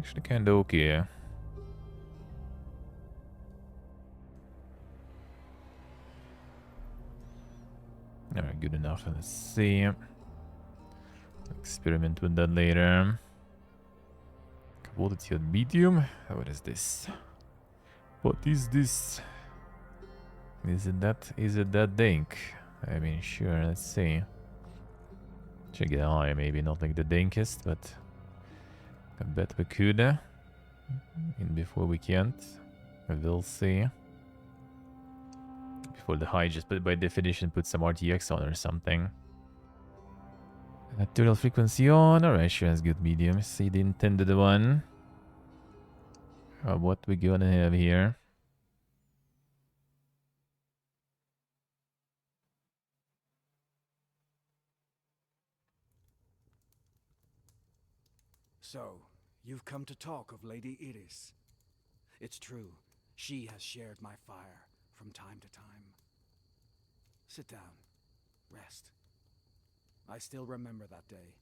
Actually kinda okay. Alright, good enough. Let's see. Experiment with that later. Quality on medium. What is this? What is this? Is it that dank? I mean, sure, let's see. Should get high, maybe not like the dankest, but I bet we could. In before we can't. We'll see. Before the high, just by definition put some RTX on or something. Total frequency on. Alright, sure, that's good medium. See the intended one. What we gonna have here? So, you've come to talk of Lady Iris. It's true, she has shared my fire from time to time. Sit down, rest. I still remember that day,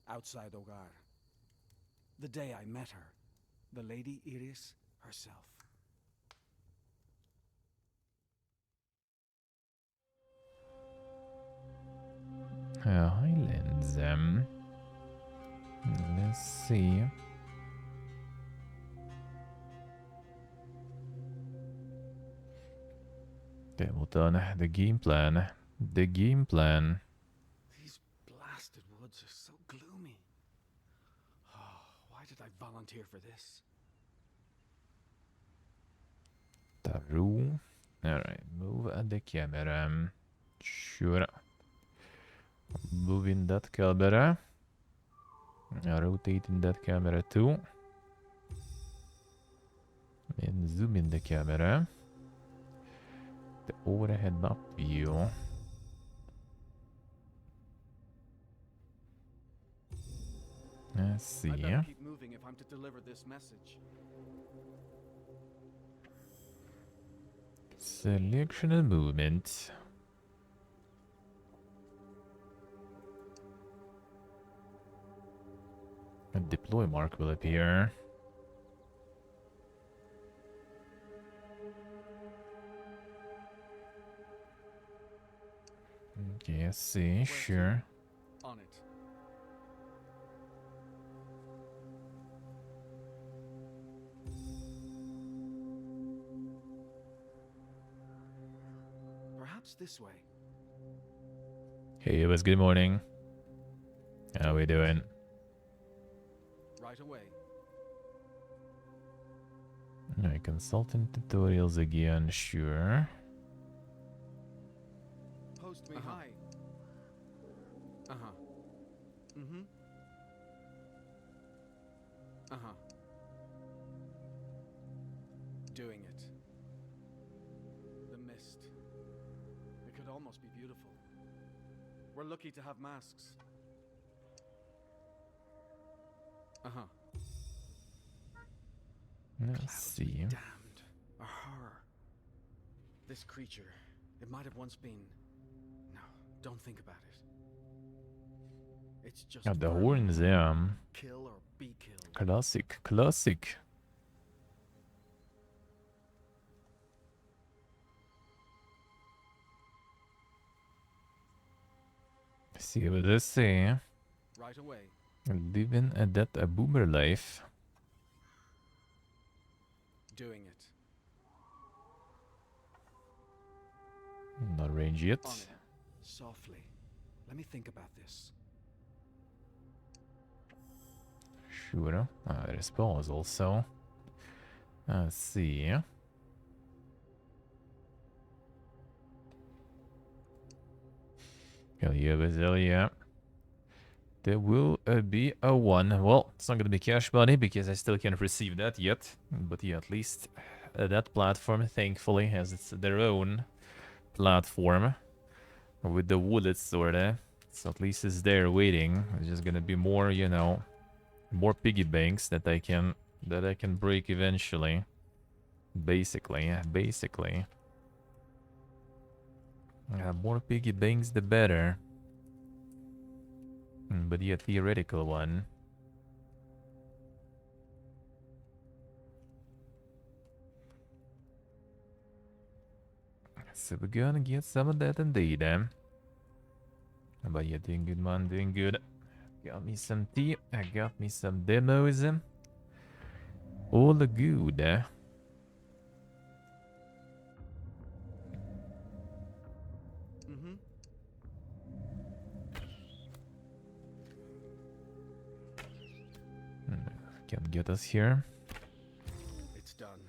outside Ogar. The day I met her, the Lady Iris herself. Highlands. Let's see. Okay, well done. The game plan. The game plan. These blasted woods are so gloomy. Oh, why did I volunteer for this? Taru. Alright, move the camera. Sure. Moving that camera. Rotating that camera too. And zoom in the camera. The overhead map view. Let's see. I better keep moving if I'm to deliver this message. Selection and movement. A deploy mark will appear. Okay, let's see, sure. On it. Perhaps this way. Hey, it was good morning. How we doing? Right away. Alright, consultant tutorials again, sure. Post me high. Uh-huh. Mm-hmm. Uh-huh. Doing it. The mist. It could almost be beautiful. We're lucky to have masks. Uh-huh. Let's see. Damned. A horror. This creature, it might have once been... No, don't think about it. It's just... Got the vermin. horns, yeah. Kill or be killed. Classic, classic. See what they say. Right away. Living a boomer life. Doing it. Not range yet. On it. Softly. Let me think about this. Sure. There's pause also. Let's see. Hell yeah, hell yeah. There will be a 1. Well, it's not going to be cash money because I still can't receive that yet. But yeah, at least that platform, thankfully, has their own platform with the wallets, sorta. So at least it's there waiting. It's just going to be more, you know, more piggy banks that I can break eventually. Basically, yeah, basically. More piggy banks, the better. But yeah, theoretical one. So we're gonna get some of that indeed, eh? But yeah, doing good, man, doing good. Got me some tea, I got me some demos. All good, eh? Mm-hmm. Can get us here. It's done.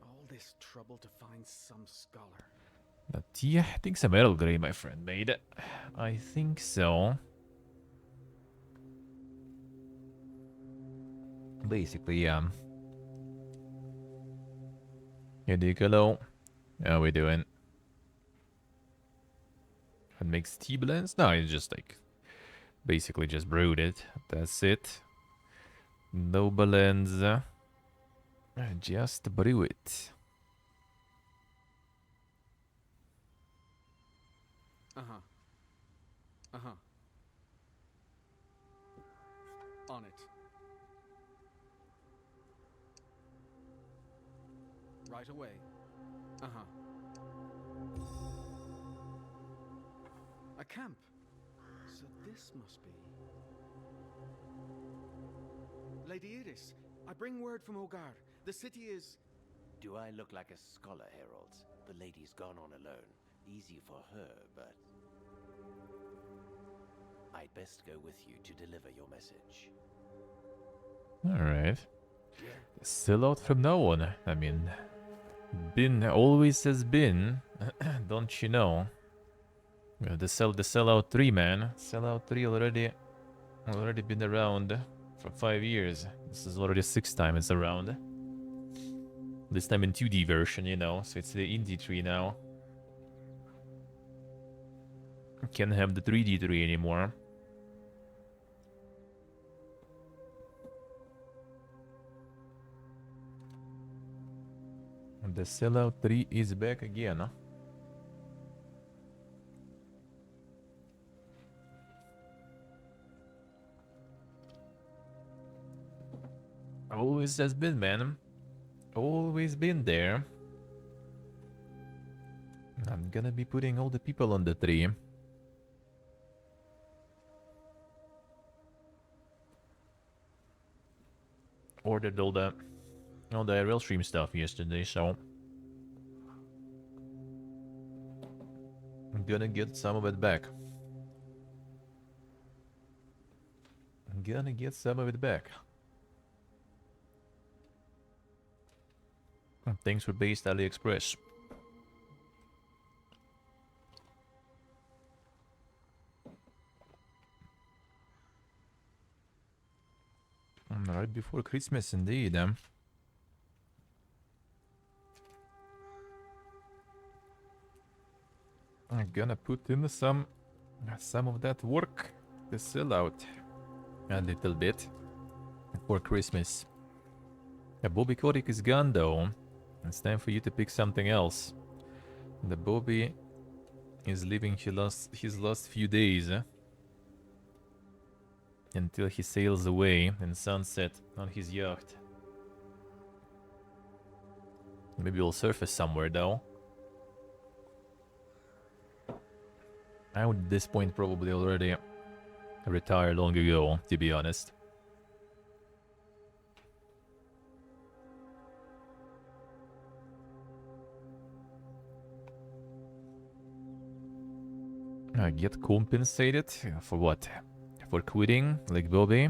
All this trouble to find some scholar. But yeah, I think some Earl Grey, my friend, made it. I think so. Basically, yeah. Hey, Nicolo. How we doing? What makes tea blends? No, it's just like basically just brewed it. That's it. No blends. Just brew it. Uh-huh. Uh-huh. On it. Right away. Uh-huh. A camp. So this must be... Lady Iris, I bring word from Ogar. The city is... Do I look like a scholar, Herald? The lady's gone on alone. Easy for her, but... I'd best go with you to deliver your message. Alright. Still out from no one. I mean, been always has been. Don't you know? The sellout 3, man. Sellout 3 already been around for 5 years. This is already 6th time it's around. This time in 2D version, you know, so it's the indie tree now. Can't have the 3D tree anymore. The sellout 3 is back again, huh? Always has been, man. Always been there. I'm gonna be putting all the people on the tree. Ordered all the real stream stuff yesterday, so I'm gonna get some of it back. I'm gonna get some of it back. Thanks for based AliExpress. Right before Christmas, indeed. I'm gonna put in some of that work to sell out a little bit for Christmas. Bobby Kotick is gone though. It's time for you to pick something else. The Bobby is leaving his last few days until he sails away in sunset on his yacht. Maybe he'll surface somewhere though. I would at this point probably already retire long ago, to be honest. I get compensated for what? For quitting, like Bobby?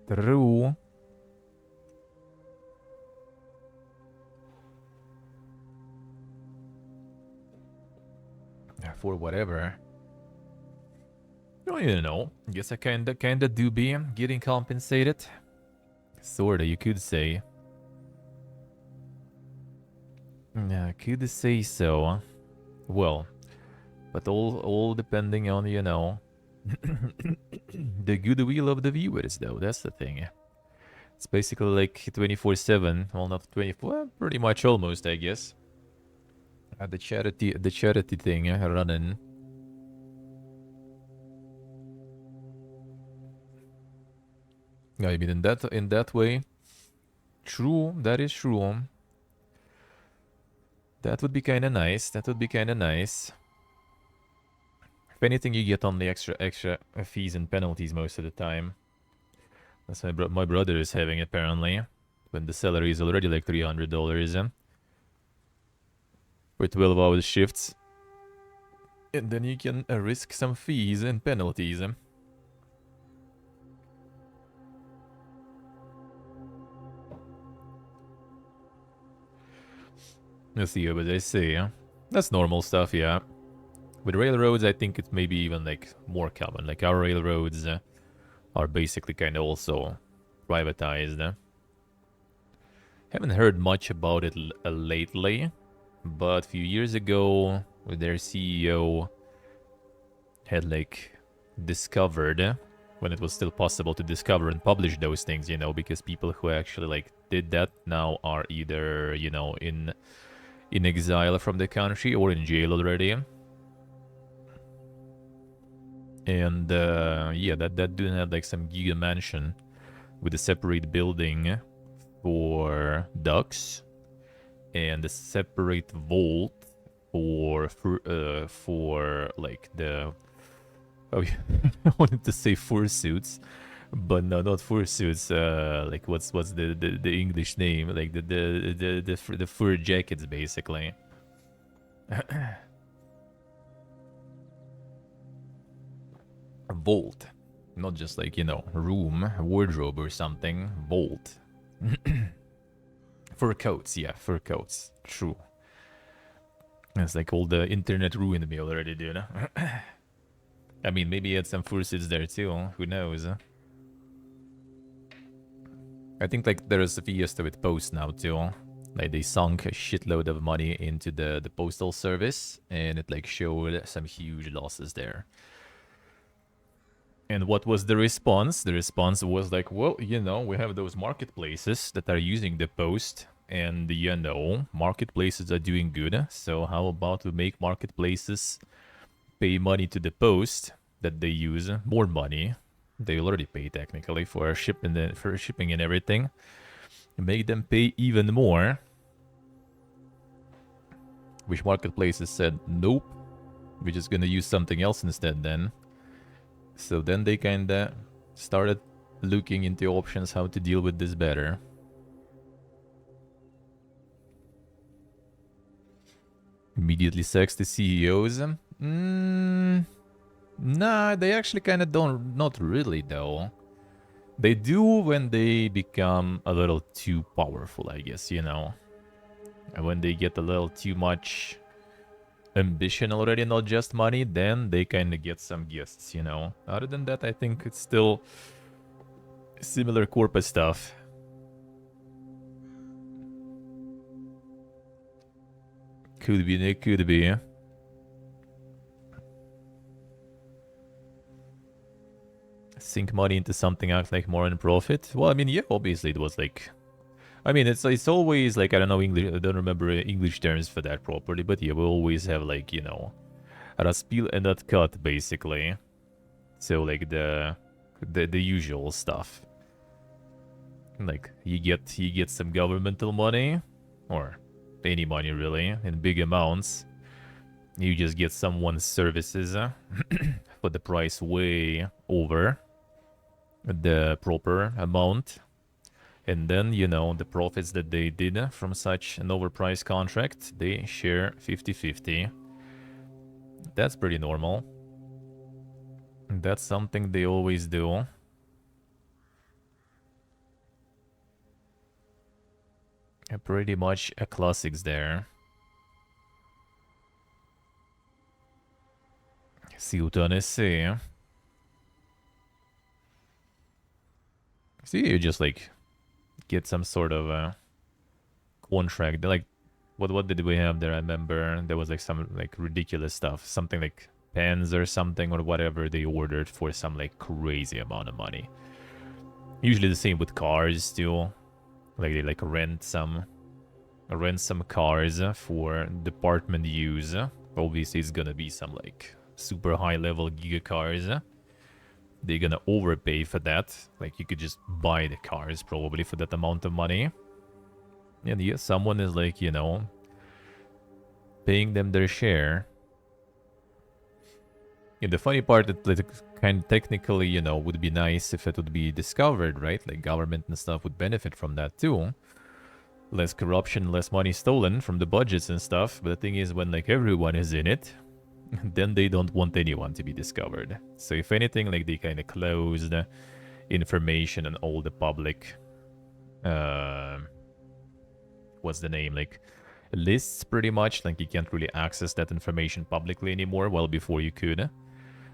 True. For whatever. Oh, you know, guess I kinda do be getting compensated. Sorta, you could say. Yeah, could say so. Well, but all depending on, you know, the goodwill of the viewers, though. That's the thing. It's basically like 24/7. Well, not 24, pretty much almost, I guess. The charity thing running. I mean, in that way, True, that is true. That would be kind of nice. That would be kind of nice. If anything, you get only extra fees and penalties most of the time. That's my brother is having apparently. When the salary is already like $300 for 12-hour shifts. And then you can risk some fees and penalties. Let's see what I say. That's normal stuff, yeah. With railroads, I think it's maybe even like more common. Like our railroads are basically kind of also privatized. Haven't heard much about it lately, but a few years ago, their CEO had like discovered when it was still possible to discover and publish those things, you know, because people who actually like did that now are either, you know, in exile from the country or in jail already. And yeah, that dude had like some giga mansion with a separate building for ducks and a separate vault for like the I wanted to say fursuits, but no, not fursuits. Like what's the English name? Like the fur jackets, basically. A vault, not just like, you know, room, wardrobe or something. Vault. Fur coats, yeah, fur coats. True. It's like all the internet ruined me already, dude. I mean, maybe he had some fursuits there too. Who knows? I think like there's a fiesta with Post now too. Like they sunk a shitload of money into the postal service, and it like showed some huge losses there. And what was the response? The response was like, well, you know, we have those marketplaces that are using the post, and you know, marketplaces are doing good. So how about we make marketplaces pay money to the post that they use, more money. They already pay technically for shipping and everything. Make them pay even more. Which marketplaces said, nope, we're just gonna use something else instead then. So then they kinda started looking into options how to deal with this better. Immediately sacks the CEOs. Nah, they actually kind of don't. Not really, though. They do when they become a little too powerful, I guess, you know. And when they get a little too much ambition already, not just money, then they kind of get some gifts, you know. Other than that, I think it's still similar corporate stuff. Could be, Nick, could be. Sink money into something, act like more in profit. Well, I mean, yeah, obviously it was like, I mean, it's always like, I don't know English, I don't remember English terms for that properly, but yeah, we always have like, you know, raspil and not cut, basically. So like the usual stuff. Like you get some governmental money, or any money really, in big amounts. You just get someone's services for the price way over the proper amount. And then, you know, the profits that they did from such an overpriced contract, they share 50-50. That's pretty normal. That's something they always do. Pretty much a classics there. See what I say. See, you just like get some sort of contract. Like, what did we have there? I remember there was like some like ridiculous stuff, something like pens or something or whatever they ordered for some like crazy amount of money. Usually the same with cars too. Like they like rent some cars for department use. Obviously, it's gonna be some like super high level giga cars. They're gonna overpay for that. Like you could just buy the cars probably for that amount of money. And yeah, someone is like, you know, paying them their share. And the funny part that like, kind of technically, you know, would be nice if it would be discovered, right? Like government and stuff would benefit from that too. Less corruption, less money stolen from the budgets and stuff. But the thing is, when like everyone is in it, then they don't want anyone to be discovered. So if anything, like they kind of closed information on all the public, what's the name, like lists pretty much. Like you can't really access that information publicly anymore. Well, before you could.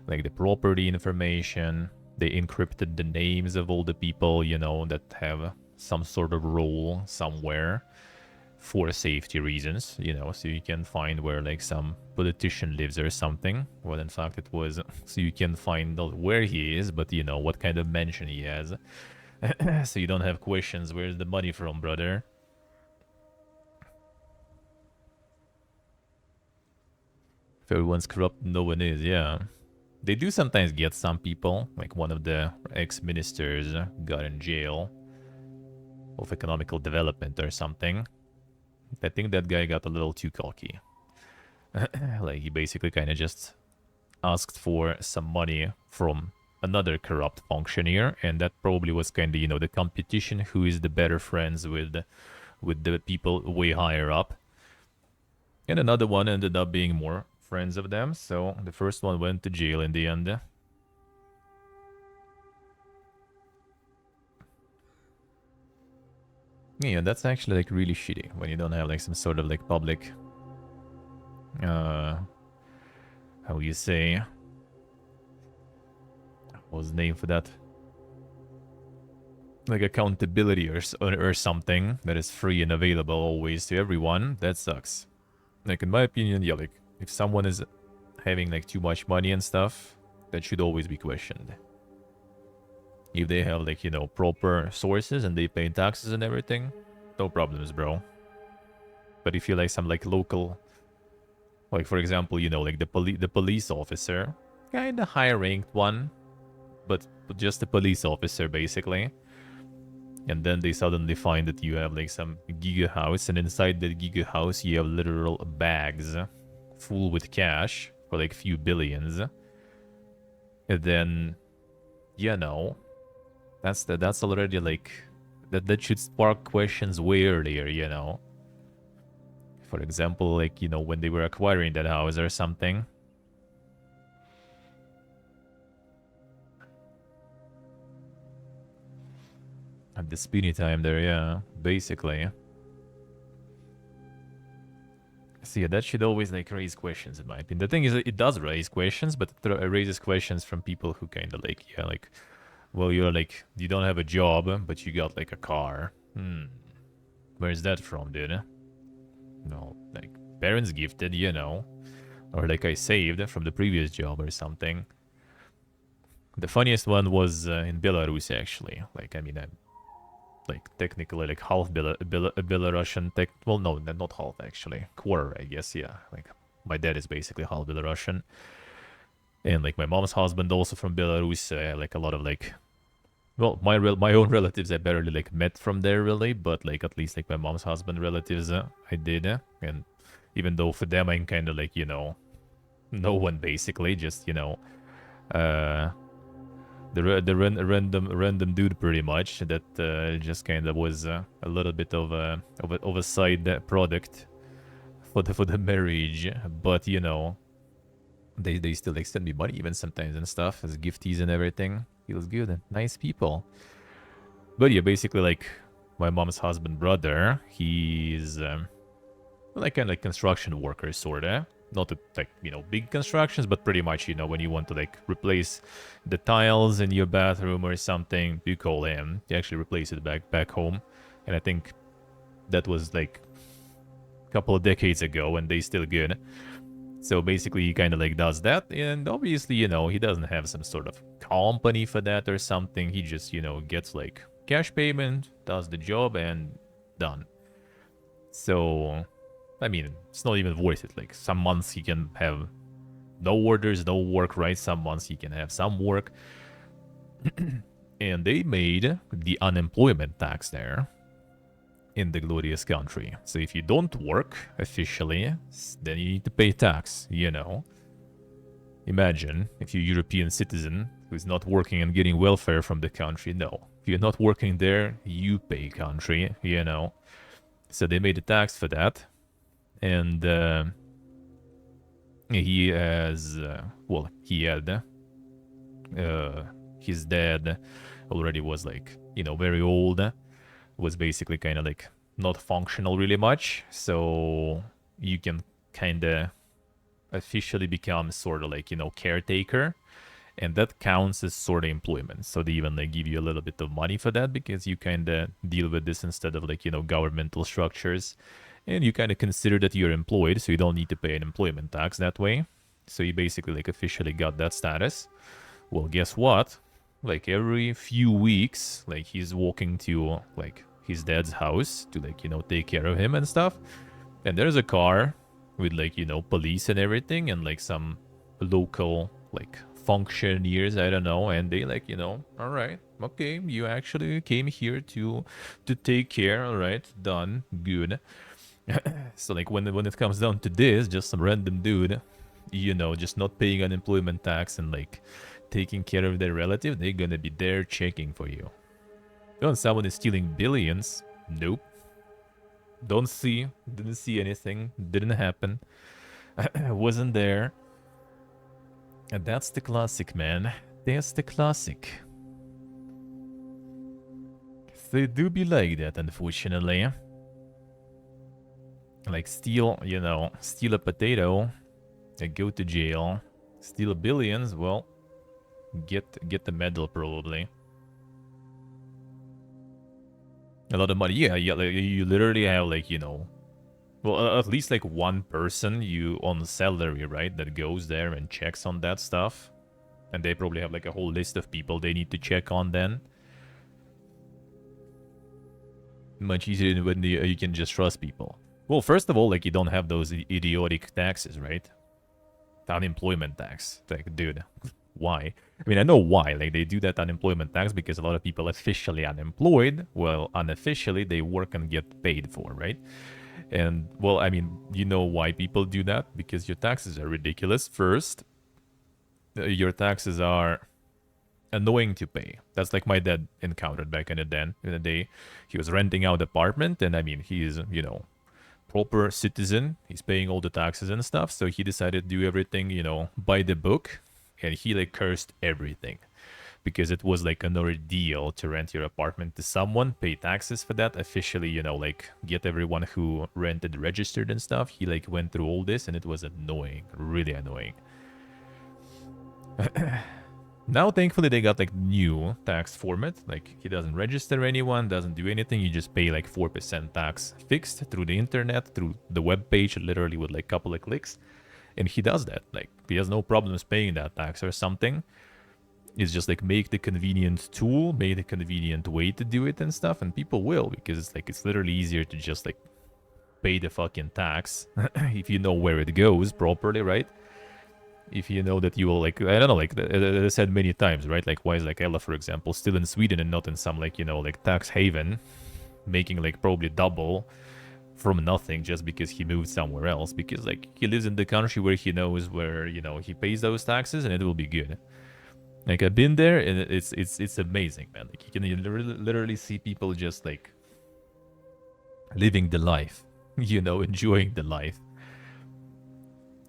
Like the property information, they encrypted the names of all the people, you know, that have some sort of role somewhere for safety reasons, you know, so you can find where like some politician lives or something. Well, in fact, it was so you can find out where he is, but you know, what kind of mansion he has. So you don't have questions, where's the money from, brother? If everyone's corrupt, no one is, yeah. They do sometimes get some people, like one of the ex-ministers got in jail of economical development or something. I think that guy got a little too cocky. Like he basically kind of just asked for some money from another corrupt functionary, and that probably was kind of, you know, the competition, who is the better friends with the people way higher up. And another one ended up being more friends of them, so the first one went to jail in the end. Yeah, that's actually like really shitty when you don't have like some sort of like public, how you say, what was the name for that? Like accountability or something that is free and available always to everyone. That sucks. Like in my opinion, yeah, like if someone is having like too much money and stuff, that should always be questioned. If they have like, you know, proper sources and they pay taxes and everything, no problems, bro. But if you like some like local, like for example, you know, like the police officer, kind of high ranked one, but just a police officer basically. And then they suddenly find that you have like some giga house, and inside that giga house you have literal bags full with cash for like few billions. And then, you know, that's already like that should spark questions way earlier, you know. For example, like, you know, when they were acquiring that house or something. At the speedy time there, yeah, basically. So yeah, that should always like raise questions in my opinion. The thing is, it does raise questions, but it raises questions from people who kind of like, yeah, like, well, you're like, you don't have a job, but you got like a car. Where's that from, dude? No, like, parents gifted, you know. Or like I saved from the previous job or something. The funniest one was in Belarus, actually. Like, I mean, I'm like technically like half Belarusian. Well, no, not half actually. Quarter, I guess. Yeah, like my dad is basically half Belarusian, and like my mom's husband also from Belarus. Like a lot of like, well, my own relatives I barely like met from there really, but like at least like my mom's husband relatives I did, and even though for them I'm kind of like, you know, no one basically, just, you know, the random dude pretty much that just kind of was a little bit of a side product for the marriage, but you know, they still like send me money even sometimes and stuff as gifties and everything. Feels good and nice people. But yeah, basically like my mom's husband brother, he's like kind of like construction worker sorta. Not like, you know, big constructions, but pretty much, you know, when you want to like replace the tiles in your bathroom or something, you call him. He actually replace it back home. And I think that was like a couple of decades ago, and they still good. So basically he kind of like does that, and obviously, you know, he doesn't have some sort of company for that or something. He just, you know, gets like cash payment, does the job, and done. So I mean, it's not even worth it. Like, some months he can have no orders, no work, right? Some months he can have some work. And they made the unemployment tax there. in the glorious country. So if you don't work officially, then you need to pay tax, you know. Imagine if you're a European citizen who's not working and getting welfare from the country. No. If you're not working there, you pay country, you know. So they made a tax for that. And he has, well, he had, his dad already was like, you know, very old. Was basically kind of like not functional really much. So you can kind of officially become sort of like, you know, caretaker, and that counts as sort of employment. So they even like give you a little bit of money for that because you kind of deal with this instead of like, you know, governmental structures, and you kind of consider that you're employed, so you don't need to pay an employment tax that way. So you basically like officially got that status. Well, guess what? Like every few weeks, like he's walking to like his dad's house to like, you know, take care of him and stuff. And there's a car with like, you know, police and everything, and like some local like functionaries, I don't know, and they like, you know, all right, okay, you actually came here to take care, all right, done, good. So like when it comes down to this, just some random dude, you know, just not paying unemployment tax and like taking care of their relative, they're gonna be there checking for you. Oh, someone is stealing billions. Nope. Didn't see anything, didn't happen. Wasn't there. And that's the classic, man. That's the classic. They do be like that, unfortunately. Like steal, you know, steal a potato, go to jail. Steal billions, well, get the medal probably. A lot of money. Yeah, like, you literally have like, you know, well, at least like one person you on salary, right, that goes there and checks on that stuff. And they probably have like a whole list of people they need to check on then. Much easier than when you can just trust people. Well, first of all, like you don't have those idiotic taxes, right? Unemployment tax. Like, dude, why? I mean, I know why. Like, they do that unemployment tax because a lot of people officially unemployed. Well, unofficially, they work and get paid for, right? And, well, I mean, you know why people do that? Because your taxes are ridiculous. First, your taxes are annoying to pay. That's like my dad encountered back in the day. He was renting out apartment, and I mean, he is, you know, proper citizen. He's paying all the taxes and stuff, so he decided to do everything, you know, by the book, and he like cursed everything because it was like an ordeal to rent your apartment to someone, pay taxes for that, officially, you know, like get everyone who rented registered and stuff. He like went through all this, and it was annoying, really annoying. Now, thankfully, they got like new tax format. Like he doesn't register anyone, doesn't do anything. You just pay like 4% tax fixed through the internet, through the web page, literally with like a couple of clicks. And he does that. Like he has no problems paying that tax or something. It's just like make the convenient tool, make the convenient way to do it and stuff, and people will, because it's like it's literally easier to just like pay the fucking tax if you know where it goes properly, right? If you know that you will, like, I don't know, like I said many times, right? Like, why is like Ella, for example, still in Sweden and not in some, like, you know, like tax haven, making like probably double from nothing just because he moved somewhere else? Because like he lives in the country where he knows where, you know, he pays those taxes and it will be good. Like I've been there and it's amazing, man. Like you can literally see people just like living the life, you know, enjoying the life.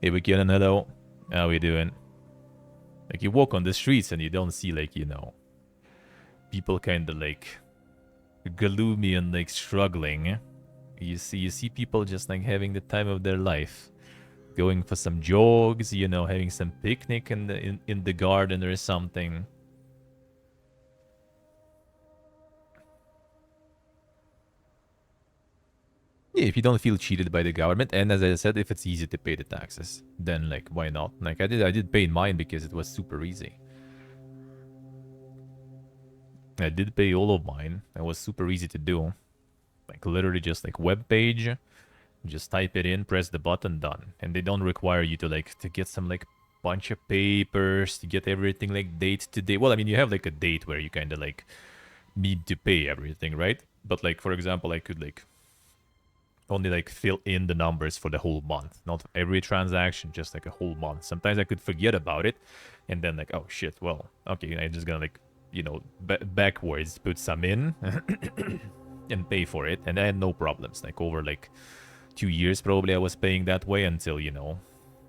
Hey, we get another. How we doing? Like you walk on the streets and you don't see like, you know, people kind of like gloomy and like struggling. You see people just like having the time of their life, going for some jogs, you know, having some picnic in the garden or something. Yeah, if you don't feel cheated by the government, and as I said, if it's easy to pay the taxes, then like why not? Like I did pay mine because it was super easy. I did pay all of mine. It was super easy to do. Like literally just like web page, just type it in, press the button, done. And they don't require you to like to get some like bunch of papers to get everything like date to date. Well, I mean you have like a date where you kind of like need to pay everything, right? But like for example, I could like only like fill in the numbers for the whole month, not every transaction, just like a whole month. Sometimes I could forget about it, and then like, oh shit, well, okay, I'm just gonna like, you know, backwards put some in and pay for it, and I had no problems. Like over like 2 years probably I was paying that way until, you know,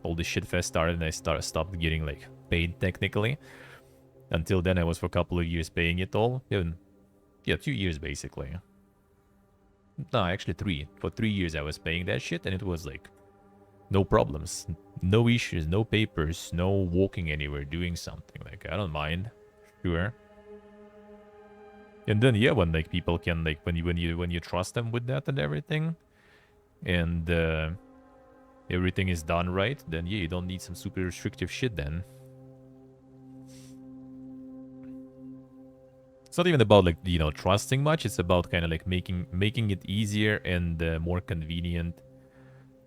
all the shit fest started and I stopped getting like paid technically. Until then I was for a couple of years paying it all. Even, yeah, 2 years basically. No, actually 3. For 3 years I was paying that shit and it was like no problems, no issues, no papers, no walking anywhere, doing something. Like I don't mind. Sure. And then yeah, when like people can like when you trust them with that and everything, and everything is done right, then yeah, you don't need some super restrictive shit then. It's not even about like, you know, trusting much. It's about kind of like making it easier and more convenient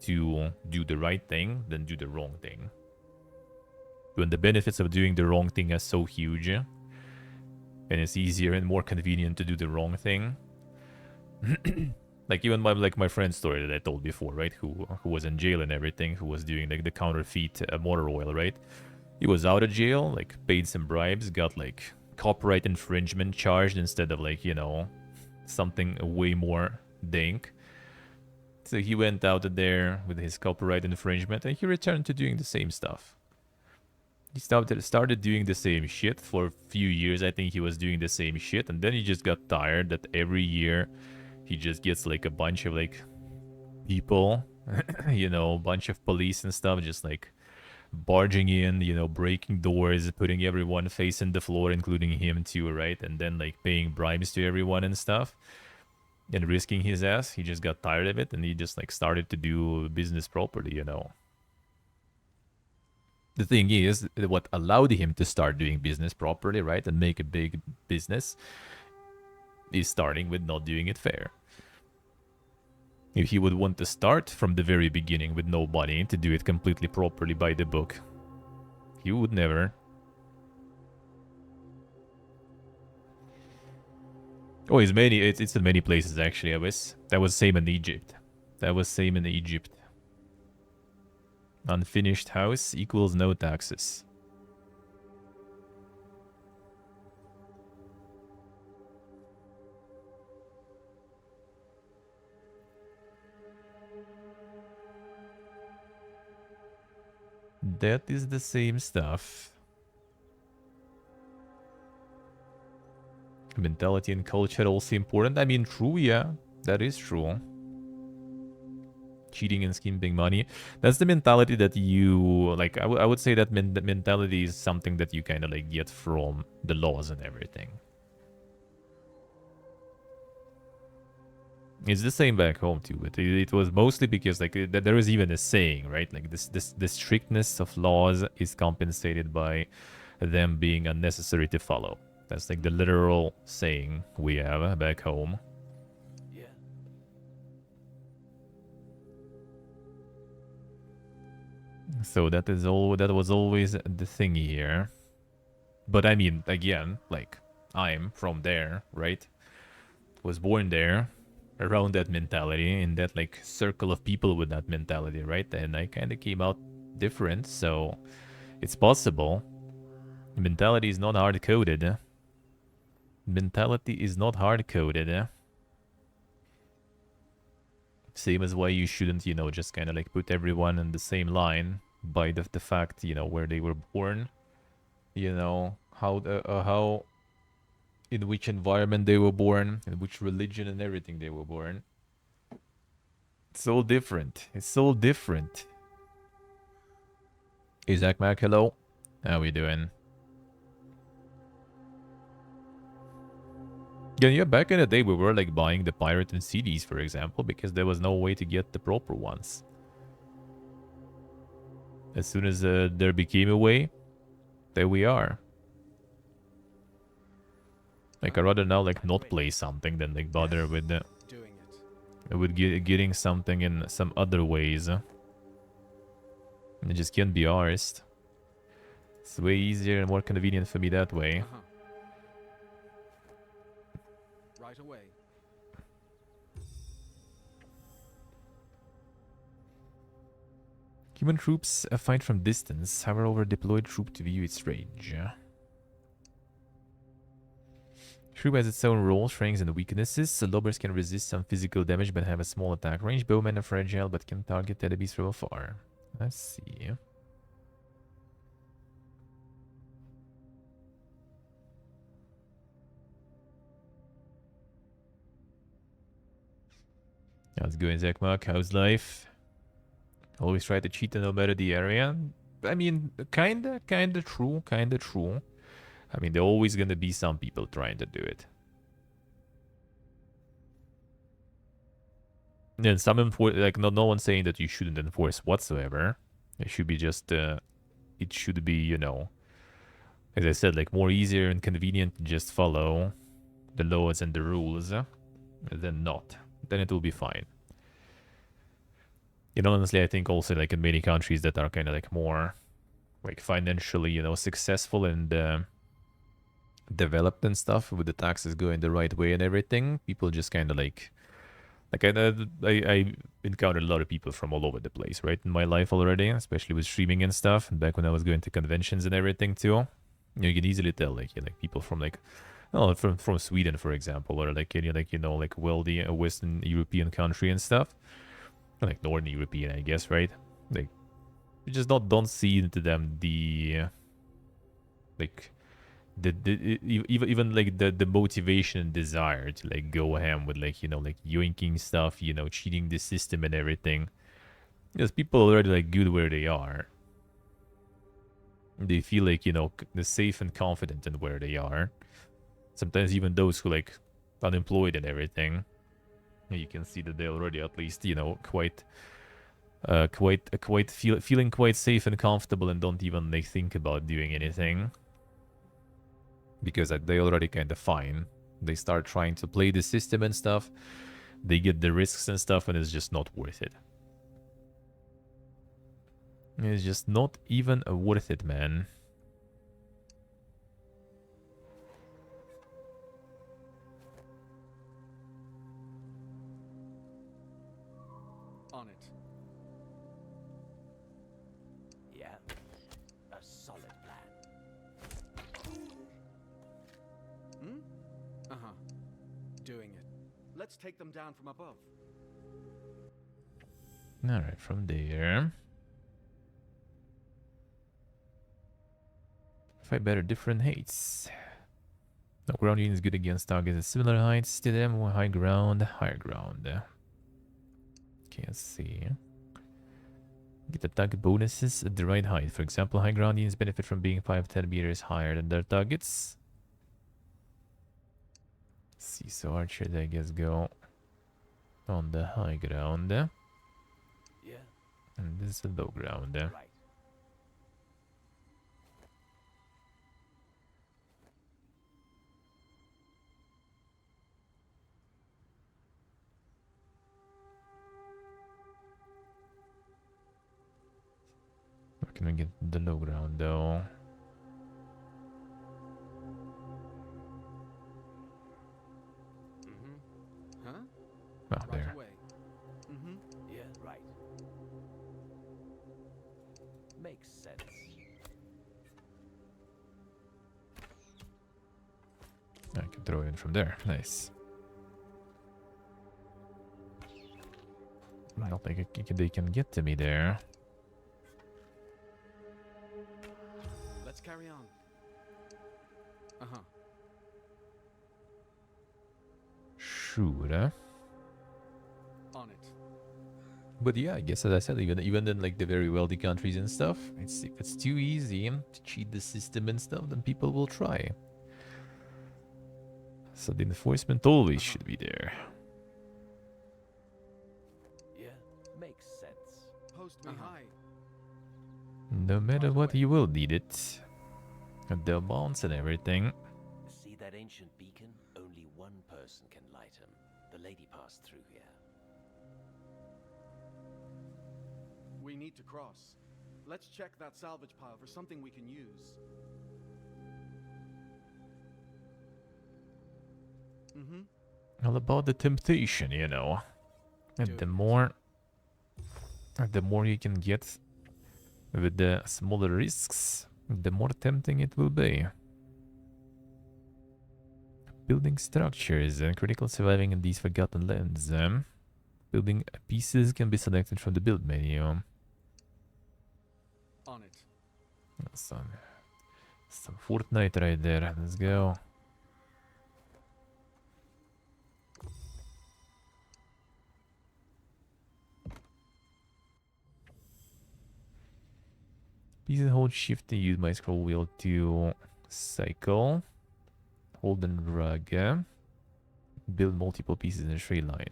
to do the right thing than do the wrong thing. When the benefits of doing the wrong thing are so huge, and it's easier and more convenient to do the wrong thing. Like even my friend's story that I told before, right? Who was in jail and everything, who was doing like the counterfeit motor oil, right? He was out of jail, like paid some bribes, got like copyright infringement charged instead of like, you know, something way more dank. So he went out there with his copyright infringement and he returned to doing the same stuff. He started doing the same shit for a few years. I think he was doing the same shit, and then he just got tired that every year he just gets like a bunch of like people, you know, a bunch of police and stuff, just like barging in, you know, breaking doors, putting everyone facing the floor, including him too, right? And then like paying bribes to everyone and stuff and risking his ass. He just got tired of it and he just like started to do business properly, you know. The thing is, what allowed him to start doing business properly, right, and make a big business is starting with not doing it fair. If he would want to start from the very beginning with no money to do it completely properly by the book, he would never. Oh, it's in many places actually. That was same in Egypt. That was same in Egypt. Unfinished house equals no taxes. That is the same stuff. Mentality and culture also important. I mean, true, yeah. That is true. Cheating and skimping money. That's the mentality that you... Like, I would say that mentality is something that you kind of, like, get from the laws and everything. It's the same back home, too. But it was mostly because, like, there is even a saying, right? Like, the strictness of laws is compensated by them being unnecessary to follow. That's, like, the literal saying we have back home. Yeah. So that was always the thing here. But I mean, again, like, I'm from there, right? Was born there, around that mentality, in that, like, circle of people with that mentality, right? And I kind of came out different, so it's possible. Mentality is not hard-coded. Mentality is not hard-coded. Same as why you shouldn't, you know, just kind of, like, put everyone in the same line by the fact, you know, where they were born. You know, how in which environment they were born, in which religion and everything they were born. It's so different. It's so different. Isaac Mac, hello. How we doing? Yeah, back in the day we were like buying the pirated CDs, for example, because there was no way to get the proper ones. As soon as there became a way, there we are. Like, I'd rather now, like, not play something than, like, bother with getting something in some other ways. It just can't be arsed. It's way easier and more convenient for me that way. Right away. Human troops fight from distance, hover over a deployed troop to view its range. Troop has its own roles, strengths, and weaknesses. So lobbers can resist some physical damage but have a small attack range. Bowmen are fragile but can target enemies from afar. I see. How's it going, Zekmak? How's life? Always try to cheat no matter the area. I mean, kinda true, kinda true. I mean, there always gonna be some people trying to do it. And some enforce, like, no one's saying that you shouldn't enforce whatsoever. It should be just, it should be, you know, as I said, like, more easier and convenient to just follow the laws and the rules than not. Then it will be fine. You know, honestly, I think also, like, in many countries that are kind of, like, more, like, financially, you know, successful and developed and stuff, with the taxes going the right way and everything, people just kind of, like I encountered a lot of people from all over the place, right, in my life already, especially with streaming and stuff, and back when I was going to conventions and everything too. You can easily tell, like, people from, like, oh, from Sweden, for example, or like any, like, you know, like wealthy Western European country and stuff, like Northern European, I guess, right? Like, you just don't see into them the like even like the motivation and desire to, like, go ham with, like, you know, like yoinking stuff, you know, cheating the system and everything. Because people already, like, good where they are. They feel like, you know, they're safe and confident in where they are. Sometimes even those who, like, unemployed and everything, you can see that they already at least, you know, feeling quite safe and comfortable and don't even, like, think about doing anything. Because they already kind of fine. They start trying to play the system and stuff. They get the risks and stuff, and it's just not worth it. It's just not even worth it, man. On it. Yeah. A solid plan. Hmm? Uh-huh. Doing it. Let's take them down from above. Alright, from there. Fight better different heights. No, ground unit is good against targets at similar heights to them. High ground, higher ground. Can't see. Get attack bonuses at the right height. For example, high ground units benefit from being 5-10 meters higher than their targets. Let's see, so archers, I guess, go on the high ground. Yeah. And this is the low ground. Right. Where can we get the low ground, though? Mm-hmm. Huh? Oh, Right there. away. Mm-hmm. Yeah, right. Makes sense. I can throw it in from there. Nice. I don't think they can get to me there. Let's carry on. Uh-huh. Sure. On it. But yeah, I guess, as I said, even in, like, the very wealthy countries and stuff, if it's too easy to cheat the system and stuff, then people will try. So the enforcement always should be there. Yeah, makes sense. Post me high. No matter what, you will need it. And the bonds and everything. See that ancient beacon? Only one person can light him. The lady passed through here. We need to cross. Let's check that salvage pile for something we can use. Mm-hmm. All about the temptation, you know. And the more you can get With the smaller risks, the more tempting it will be. Building structures and critical surviving in these forgotten lands. Building pieces can be selected from the build menu. On it. Some Fortnite right there. Let's go. Pieces hold shift to use my scroll wheel to cycle. Hold and drag. Build multiple pieces in a straight line.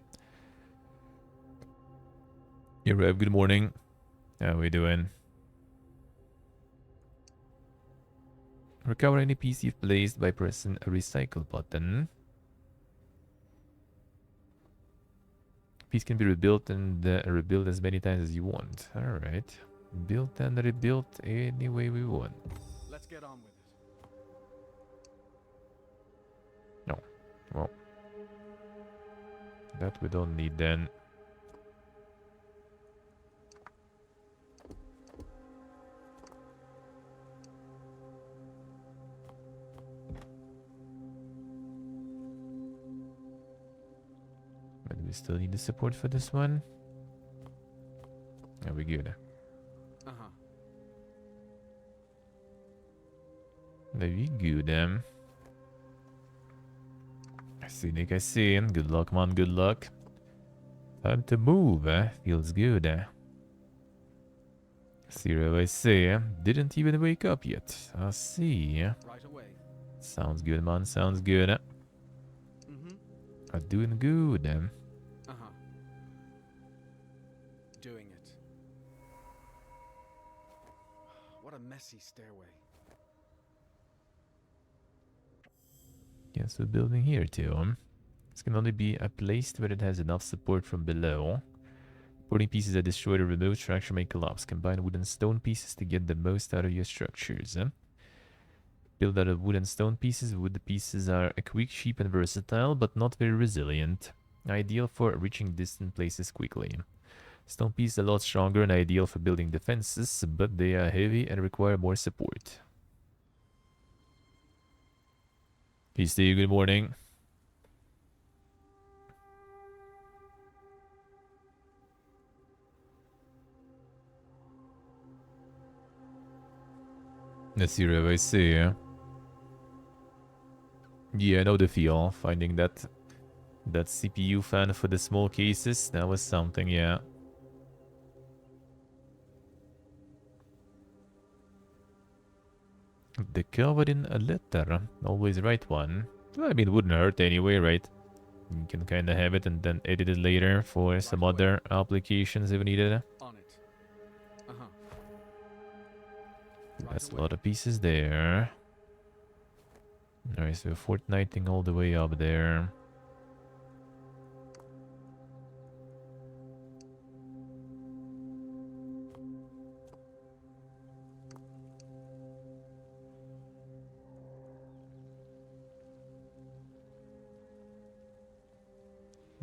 Yeah, Rev, good morning. How we doing? Recover any piece you've placed by pressing a recycle button. Piece can be rebuilt and rebuilt as many times as you want. Alright. Built and rebuilt any way we want. Let's get on with it. No. Well. That we don't need then. But we still need the support for this one. Are we good? Uh-huh. Very good, I see, Nick, I see. Good luck, man, good luck. Time to move, feels good. Zero, I see. Didn't even wake up yet. I see. Right away. Sounds good, man, sounds good. Mm-hmm. Doing good. Uh-huh. Doing it. What a messy stairway. Yes, we're building here too. This can only be placed where it has enough support from below. Supporting pieces that destroyed or removed structure may collapse. Combine wood and stone pieces to get the most out of your structures. Build out of wood and stone pieces. Wood pieces are quick, cheap, and versatile, but not very resilient. Ideal for reaching distant places quickly. Stone pieces are a lot stronger and ideal for building defenses, but they are heavy and require more support. Hey Steve, good morning. Let's see, I see. Yeah, I know the feel. Finding that CPU fan for the small cases, that was something, yeah. The covered in a letter. Always right one. Well, I mean, it wouldn't hurt anyway, right? You can kind of have it and then edit it later for some other applications if needed. On it. Uh-huh. That's a lot of pieces there. Alright, so we're fortnighting all the way up there.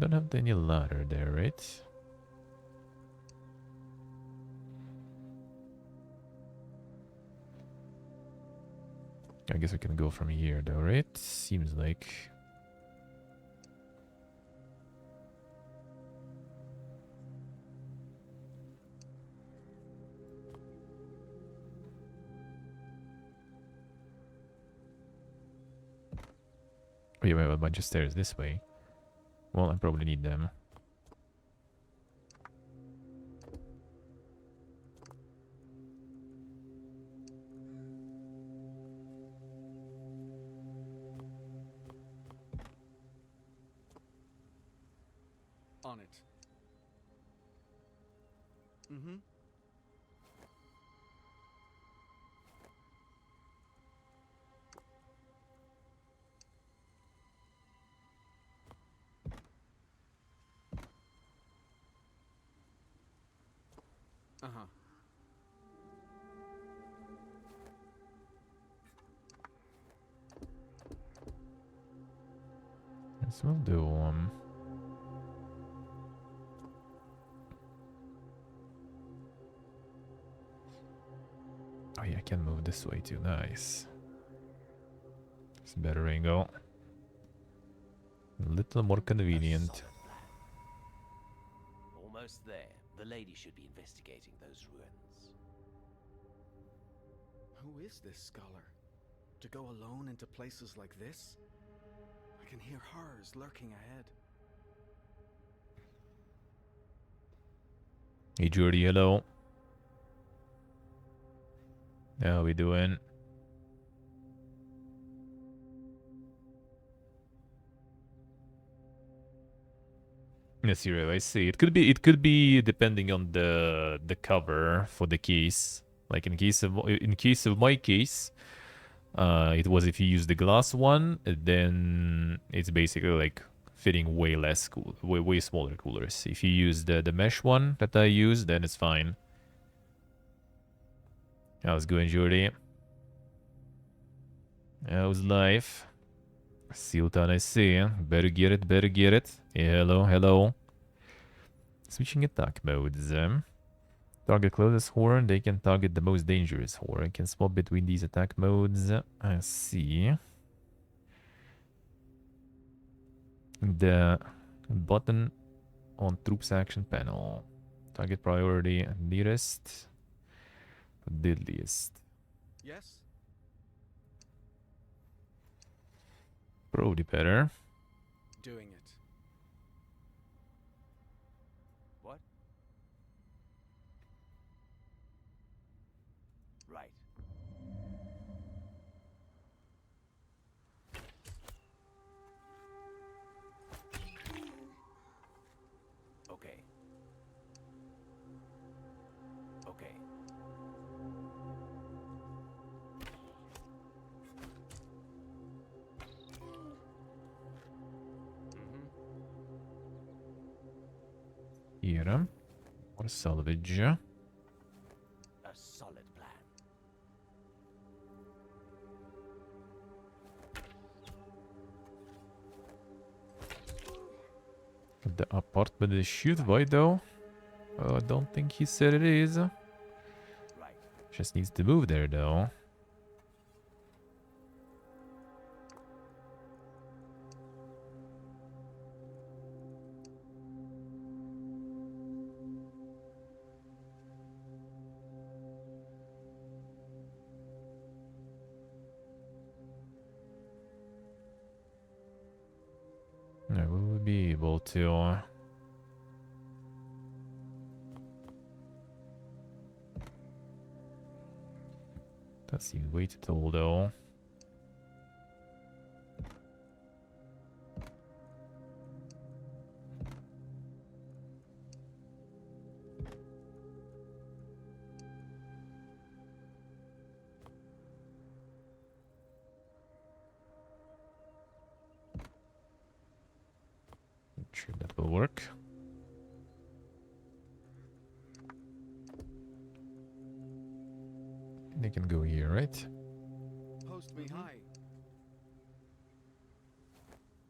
Don't have any ladder there, right? I guess we can go from here though, right? Seems like. Oh yeah, we have a bunch of stairs this way. Well, I probably need them. On it. Mm-hmm. Uh-huh. Yes, we'll do can move this way too. Nice. It's a better angle. A little more convenient. Almost there. The lady should be investigating those ruins. Who is this scholar? To go alone into places like this? I can hear horrors lurking ahead. Hey Jordy, hello. How we doing? Yes, you're right. I see. It could be depending on the cover for the case. Like in case of my case, it was if you use the glass one, then it's basically like fitting way less cool, way smaller coolers. If you use the mesh one that I use, then it's fine. How's it going, Jordy? How's life? Siltan, I see. Better get it, better get it. Yeah, hello, hello. Switching attack modes. Target closest horror, they can target the most dangerous horror. Can swap between these attack modes. I see. The button on troops action panel. Target priority nearest, deadliest. Yes? Probably better. Doing it. What? Right. Okay. Okay. Here. Or salvage. A solid plan. The apartment is shoot. Why though? I don't think he said it is. Right. Just needs to move there though. I will be able to. That seems way too tall though. Sure that will work. They can go here, right? Post me high.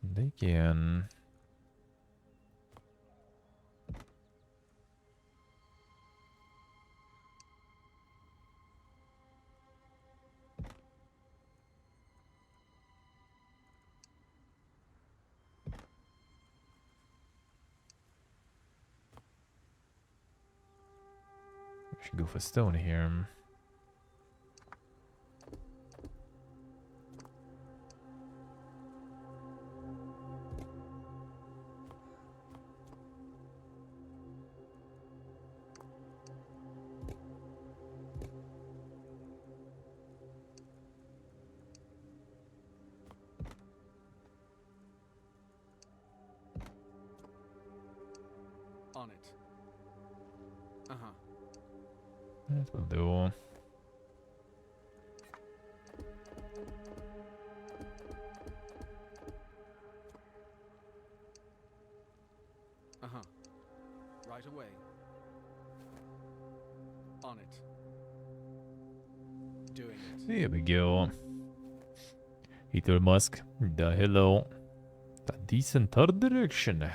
They can. We should go for stone here. On it. Uh-huh. That will do. Uh-huh. Right away. On it. Doing it. There we go. Ether Musk. The hello. A decent third direction.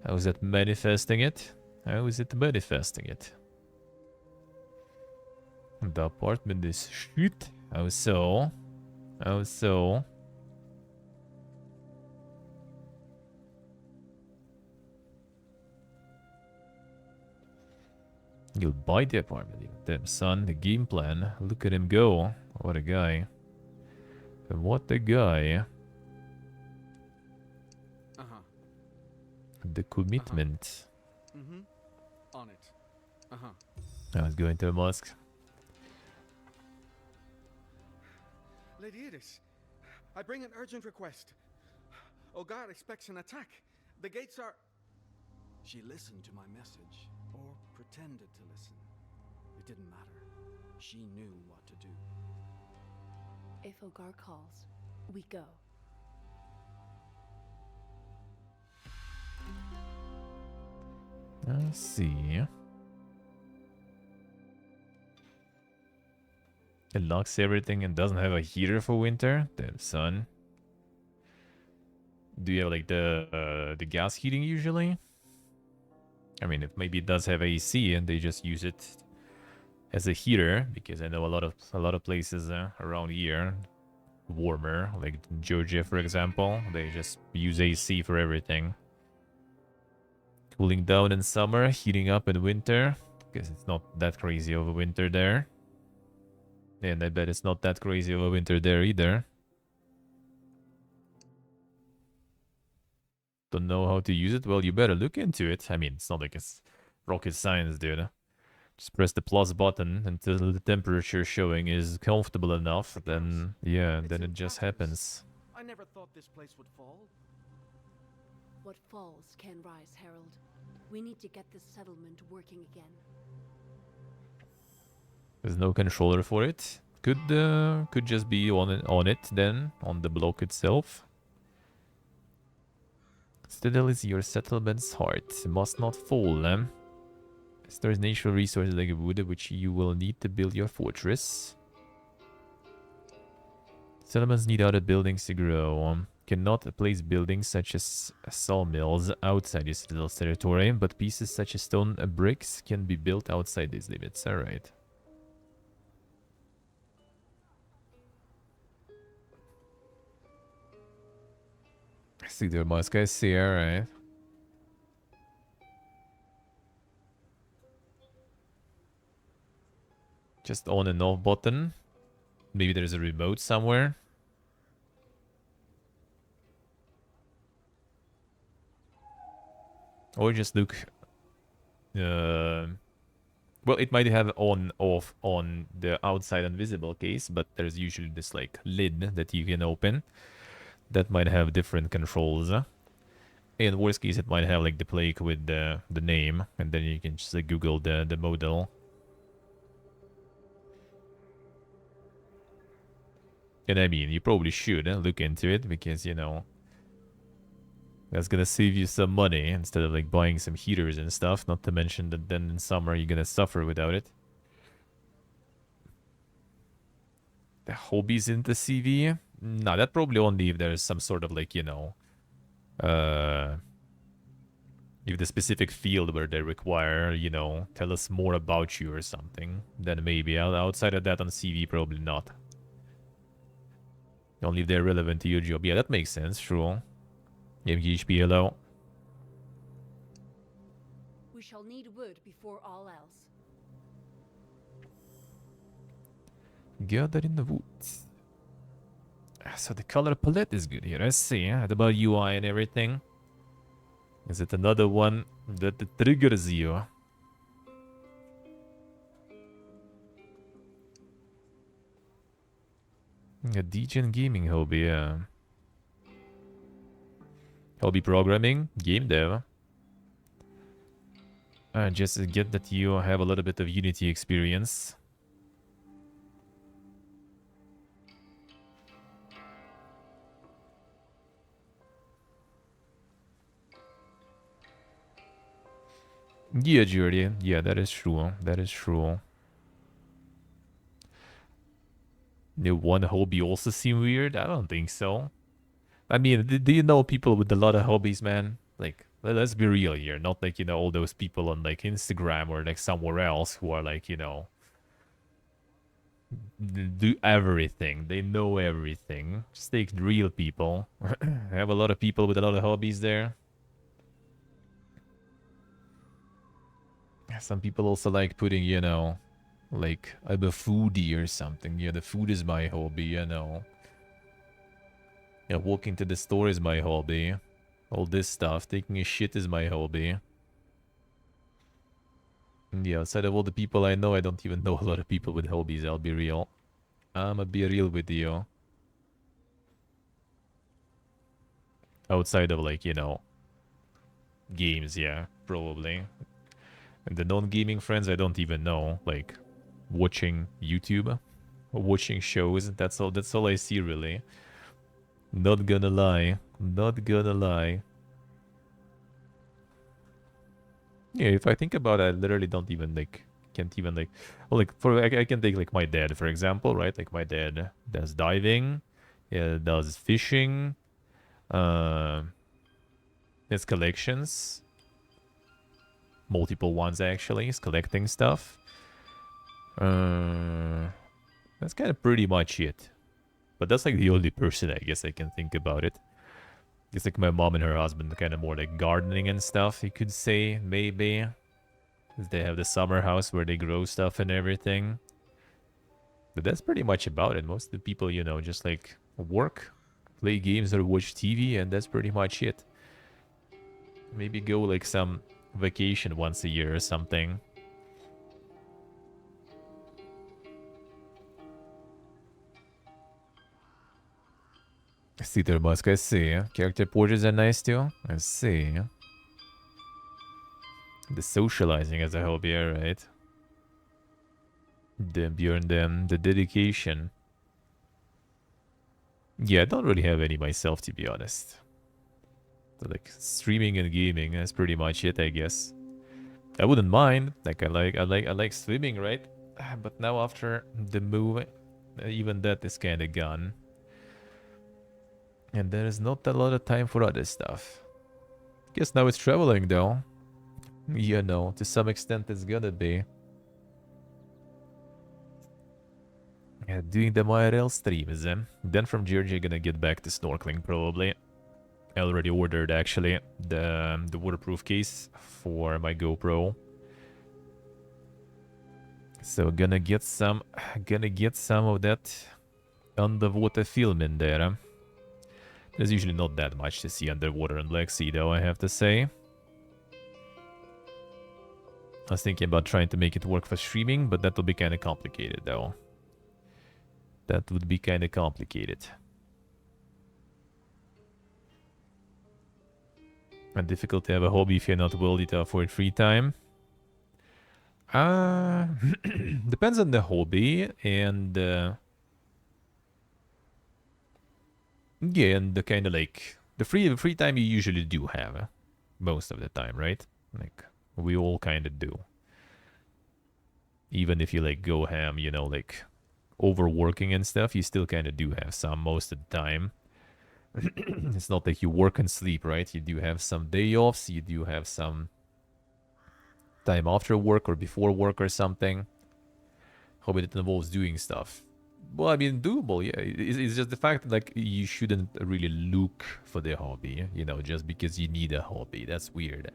How is that manifesting it? How is it manifesting it? The apartment is shit. How so? How so? You'll buy the apartment. Damn, son. The game plan. Look at him go. What a guy. What a guy. Uh-huh. The commitment. Mm-hmm. On it. Uh-huh. I was going to a mosque. Lady Edis, I bring an urgent request. Ogar expects an attack. The gates are... She listened to my message, or pretended to listen. It didn't matter. She knew what to do. If Ogar calls, we go. Let's see. It locks everything and doesn't have a heater for winter. Damn, son. Do you have like the gas heating usually? I mean, if maybe it does have AC and they just use it as a heater, because I know a lot of places around here warmer, like Georgia for example, they just use AC for everything. Cooling down in summer, heating up in winter, because it's not that crazy of a winter there. And I bet it's not that crazy of a winter there either. Don't know how to use it? Well, you better look into it. I mean, it's not like it's rocket science, dude. Just press the plus button until the temperature showing is comfortable enough, then, yeah, then it just happens. I never thought this place would fall. What falls can rise, Harold. We need to get this settlement working again. There's no controller for it. Could just be on it then, on the block itself. Citadel is your settlement's heart. Must not fall, Stores natural resources like wood, which you will need to build your fortress. Settlements need other buildings to grow. Cannot place buildings such as sawmills outside your citadel's territory, but pieces such as stone bricks can be built outside these limits. Alright. See the mosque, I see, alright. Just on and off button. Maybe there's a remote somewhere. Or just look. Well, it might have on, off on the outside invisible case, but there's usually this like lid that you can open. That might have different controls. In worst case, it might have like the plaque with the name, and then you can just like, Google the model. And I mean, you probably should look into it, because, you know, that's gonna save you some money instead of like buying some heaters and stuff. Not to mention that then in summer you're gonna suffer without it. The hobbies in the CV? Nah, that probably only if there's some sort of like, you know, if the specific field where they require, you know, tell us more about you or something, then maybe. Outside of that on CV, probably not. Only if they're relevant to your job. Yeah, that makes sense, true. HP, hello. We shall need wood before all else. Gather in the woods. So the color palette is good here. I see. What about UI and everything? Is it another one that triggers you? A degen gaming hobby, yeah. Hobby programming, game dev. Just get that you have a little bit of Unity experience. Yeah, Jordy. Yeah, that is true. That is true. The one hobby also seem weird? I don't think so. I mean, do you know people with a lot of hobbies, man? Like, let's be real here. Not like, you know, all those people on like Instagram or like somewhere else who are like, you know, do everything. They know everything. Just take real people. I have a lot of people with a lot of hobbies there. Some people also like putting, you know, like I'm a foodie or something. Yeah, the food is my hobby, you know. Yeah, walking to the store is my hobby. All this stuff. Taking a shit is my hobby. And yeah, outside of all the people I know, I don't even know a lot of people with hobbies, I'll be real. I'ma be real with you. Outside of, like, you know, games, yeah, probably. And the non-gaming friends, I don't even know. Like, watching YouTube, watching shows. That's all. That's all I see, really. Not gonna lie. Not gonna lie. Yeah, if I think about it, I literally don't even like. Can't even like. Well, like for I can take like my dad for example, right? Like my dad does diving, yeah, does fishing, uh, his collections, multiple ones actually. He's collecting stuff. That's kind of pretty much it. But that's like the only person I guess I can think about it. It's like my mom and her husband kind of more like gardening and stuff, you could say, maybe. 'Cause they have the summer house where they grow stuff and everything. But that's pretty much about it. Most of the people, you know, just like work, play games or watch TV, and that's pretty much it. Maybe go like some vacation once a year or something. Theater Musk, I see. Character portraits are nice too. I see. The socializing as a hobby, alright. The Bjorn, the dedication. Yeah, I don't really have any myself, to be honest. So, like, streaming and gaming, that's pretty much it, I guess. I wouldn't mind. Like, I like swimming, right? But now after the move, even that is kind of gone. And there is not a lot of time for other stuff. Guess now it's traveling, though. You know, to some extent it's gonna be. Yeah, doing the IRL streams, then from Georgia gonna get back to snorkeling, probably. I already ordered, actually, the waterproof case for my GoPro. So gonna get some of that underwater film in there. There's usually not that much to see underwater in Black Sea, though, I have to say. I was thinking about trying to make it work for streaming, but that would be kind of complicated, though. That would be kind of complicated. And difficult to have a hobby if you're not wealthy to afford free time. Depends on the hobby and yeah, and the kind of like the free time you usually do have most of the time, right? Like we all kind of do. Even if you like go ham, you know, like overworking and stuff, you still kind of do have some most of the time. It's not like you work and sleep, right? You do have some day offs, you do have some time after work or before work or something. Hobby that involves doing stuff. Well, I mean, doable, yeah. It's just the fact that, like, you shouldn't really look for the hobby, you know, just because you need a hobby. That's weird.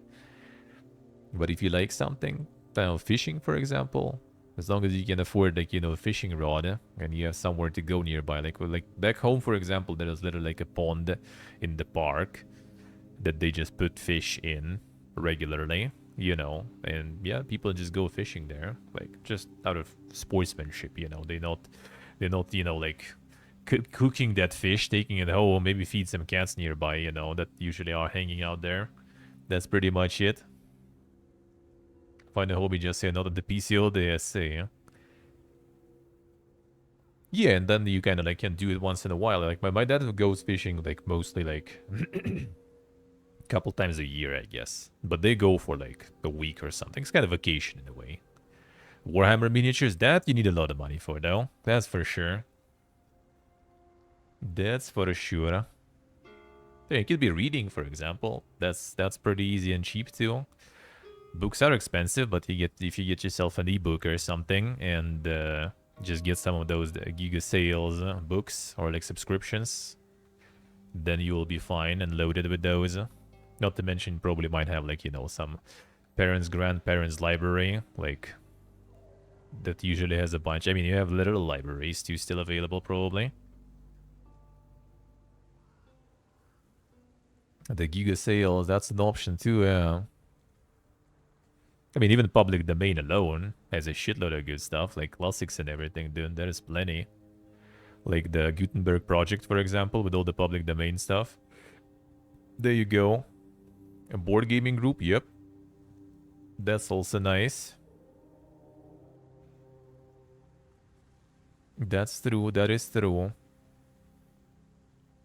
But if you like something, I don't know, fishing, for example, as long as you can afford, like, you know, a fishing rod and you have somewhere to go nearby. Like back home, for example, there is literally like a pond in the park that they just put fish in regularly, you know, and yeah, people just go fishing there, like, just out of sportsmanship, you know. They're not, you know, like, cooking that fish, taking it home, maybe feed some cats nearby, you know, that usually are hanging out there. That's pretty much it. Find a hobby, just say not at the PCO, they say. Yeah, and then you kind of, like, can do it once in a while. Like, my dad goes fishing, like, mostly, like, a couple times a year, I guess. But they go for, like, a week or something. It's kind of vacation in a way. Warhammer miniatures, that you need a lot of money for, though. That's for sure. That's for sure. Yeah, you could be reading, for example. That's pretty easy and cheap, too. Books are expensive, but if you get yourself an ebook or something, and Just get some of those Giga Sales books or like subscriptions. Then you will be fine and loaded with those. Not to mention, probably might have like, you know, some parents, grandparents library, like that usually has a bunch. I mean, you have literal libraries too still available probably. The Giga Sales, that's an option too, yeah. I mean, even public domain alone has a shitload of good stuff, like classics and everything, dude. There is plenty. Like the Gutenberg project, for example, with all the public domain stuff. There you go. A board gaming group, yep. That's also nice. That's true, that is true.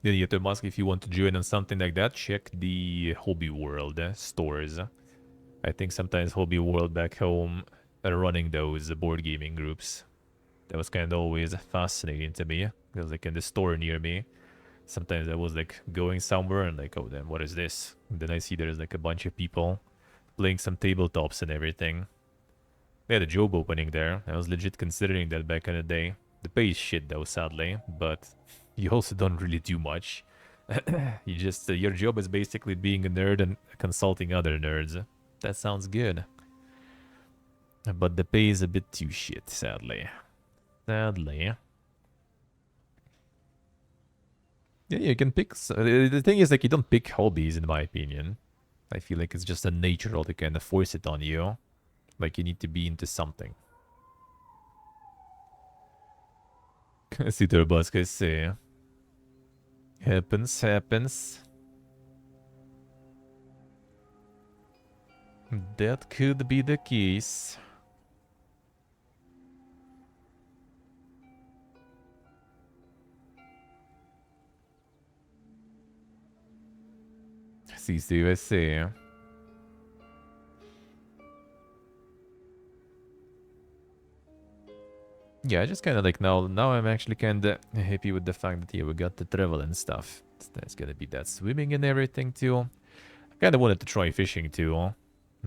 Then you have to ask if you want to join on something like that, check the Hobby World stores. I think sometimes Hobby World back home are running those board gaming groups. That was kind of always fascinating to me. Because like in the store near me, sometimes I was like going somewhere and like, oh then what is this? And then I see there's like a bunch of people playing some tabletops and everything. They had a job opening there. I was legit considering that back in the day. The pay is shit though, sadly, but you also don't really do much. You just, your job is basically being a nerd and consulting other nerds. That sounds good. But the pay is a bit too shit, sadly. Sadly. Yeah, you can pick... the thing is, like, you don't pick hobbies, in my opinion. I feel like it's just a natural to kind of force it on you. Like, you need to be into something. Citer Busk, I see. Happens, happens. That could be the case. See, I see. Yeah, I just kind of like now I'm actually kind of happy with the fact that, yeah, we got the travel and stuff. There's gonna be that swimming and everything too. I kind of wanted to try fishing too.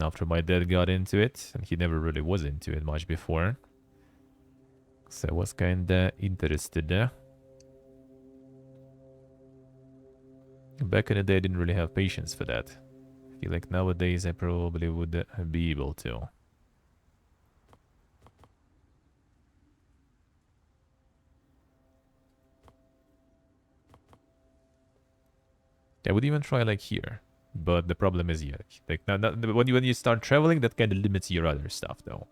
After my dad got into it, and he never really was into it much before. So I was kind of interested. Back in the day, I didn't really have patience for that. I feel like nowadays I probably would be able to. I would even try like here. But the problem is, yeah, like now, when you start traveling, that kind of limits your other stuff though.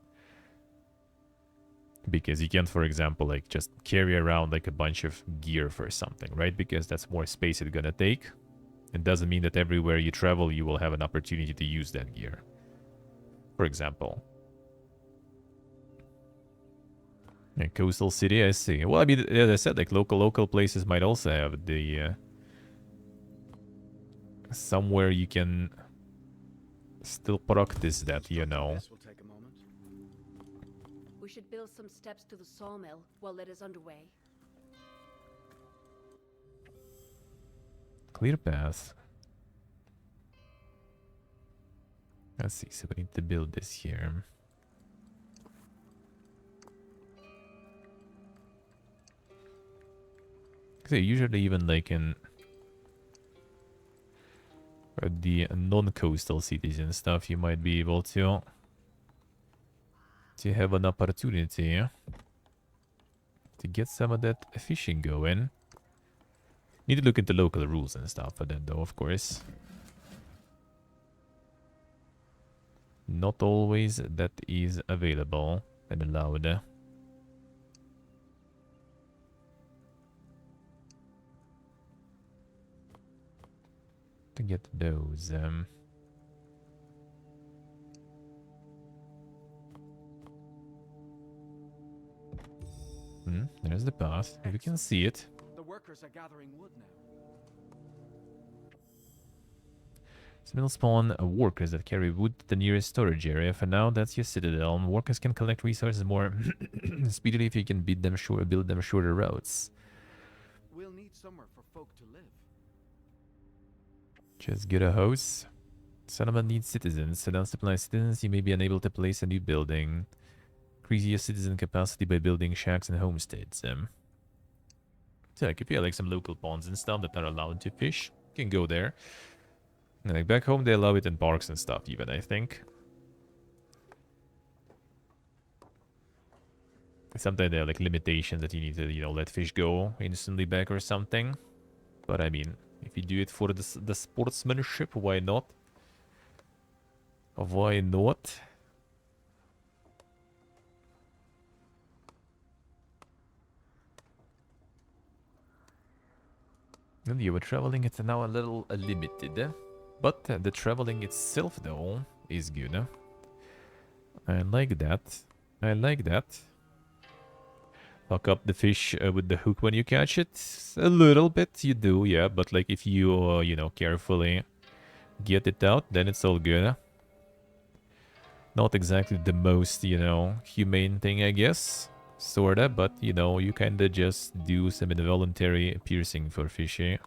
Because you can't, for example, like just carry around like a bunch of gear for something, right? Because that's more space it's gonna take. It doesn't mean that everywhere you travel, you will have an opportunity to use that gear. For example. A coastal city, I see. Well, I mean, as I said, like local places might also have the... somewhere you can still practice that, you know. This will take a moment. We should build some steps to the sawmill while it is underway. Clear path. Let's see, so we need to build this here. So usually even like in the non-coastal cities and stuff, you might be able to have an opportunity to get some of that fishing going. Need to look into local rules and stuff for that though, of course. Not always that is available and allowed. To get those. There's the path. If you can see it. The workers are gathering wood now. Middle spawn workers that carry wood to the nearest storage area. For now, that's your citadel. Workers can collect resources more speedily if you can build them shorter routes. We'll need somewhere for folk to live. Just get a house. Settlement needs citizens. So don't supply citizens, you may be unable to place a new building. Increase your citizen capacity by building shacks and homesteads. So like if you have like some local ponds and stuff that are allowed to fish, you can go there. And like back home they allow it in parks and stuff even, I think. Sometimes there are like limitations that you need to, you know, let fish go instantly back or something. But I mean, if you do it for the sportsmanship, why not? Why not? And you were traveling, it's now a little limited. But the traveling itself, though, is good. I like that. I like that. Fuck up the fish with the hook when you catch it. A little bit, you do, yeah. But like if you, you know, carefully get it out, then it's all good. Not exactly the most, you know, humane thing, I guess. Sorta, but, you know, you kinda just do some involuntary piercing for fishy.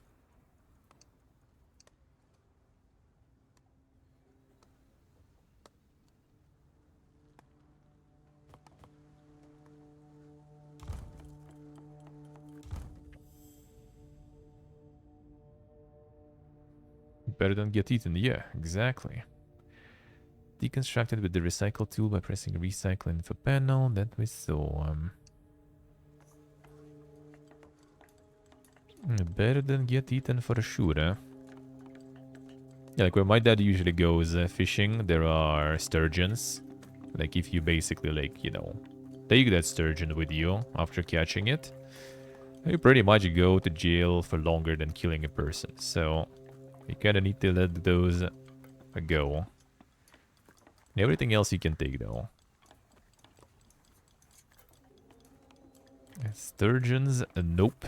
Better than get eaten, yeah, exactly. Deconstructed with the recycle tool by pressing recycle info panel that we saw. Better than get eaten for sure. Yeah, like where my dad usually goes fishing, there are sturgeons. Like if you basically like, you know, take that sturgeon with you after catching it, you pretty much go to jail for longer than killing a person. So you kind of need to let those go. Everything else you can take though. Sturgeons, nope.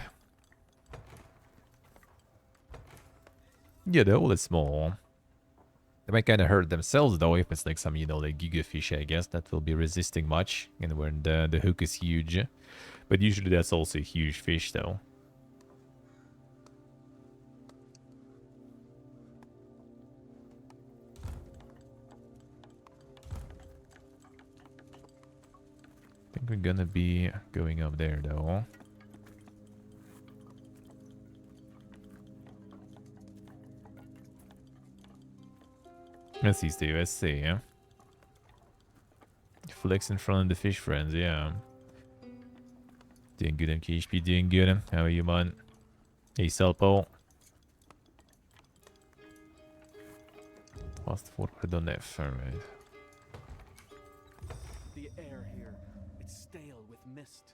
Yeah, they're all small. They might kind of hurt themselves though if it's like some, you know, like giga fish, I guess, that will be resisting much. And when the hook is huge. But usually that's also a huge fish though. I think we're gonna be going up there though. Let's see, Steve, let's see, yeah. Flex in front of the fish friends, yeah. Doing good, MKHP, doing good. How are you, man? Hey, Salpo. Fast forward on F, alright. The air here, it's stale with mist.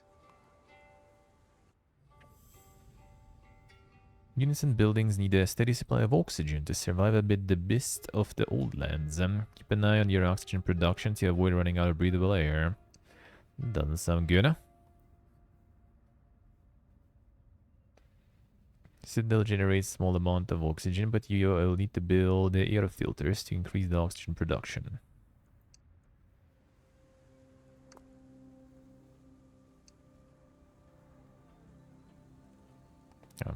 Units and buildings need a steady supply of oxygen to survive amid the beast of the old lands. Keep an eye on your oxygen production to avoid running out of breathable air. Doesn't sound good. Citadel generates small amount of oxygen, but you will need to build air filters to increase the oxygen production.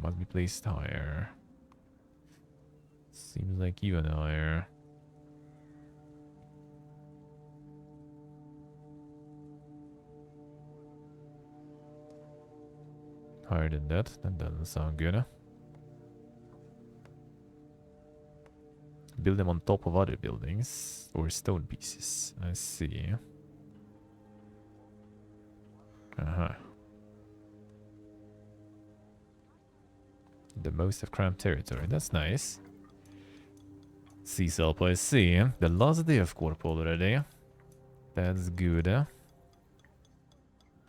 Must be placed higher. Seems like even higher. Higher than that? That doesn't sound good. Build them on top of other buildings or stone pieces. I see. The most of cramped territory. That's nice. Sea Salpo, I see. The last day of Corp already. That's good.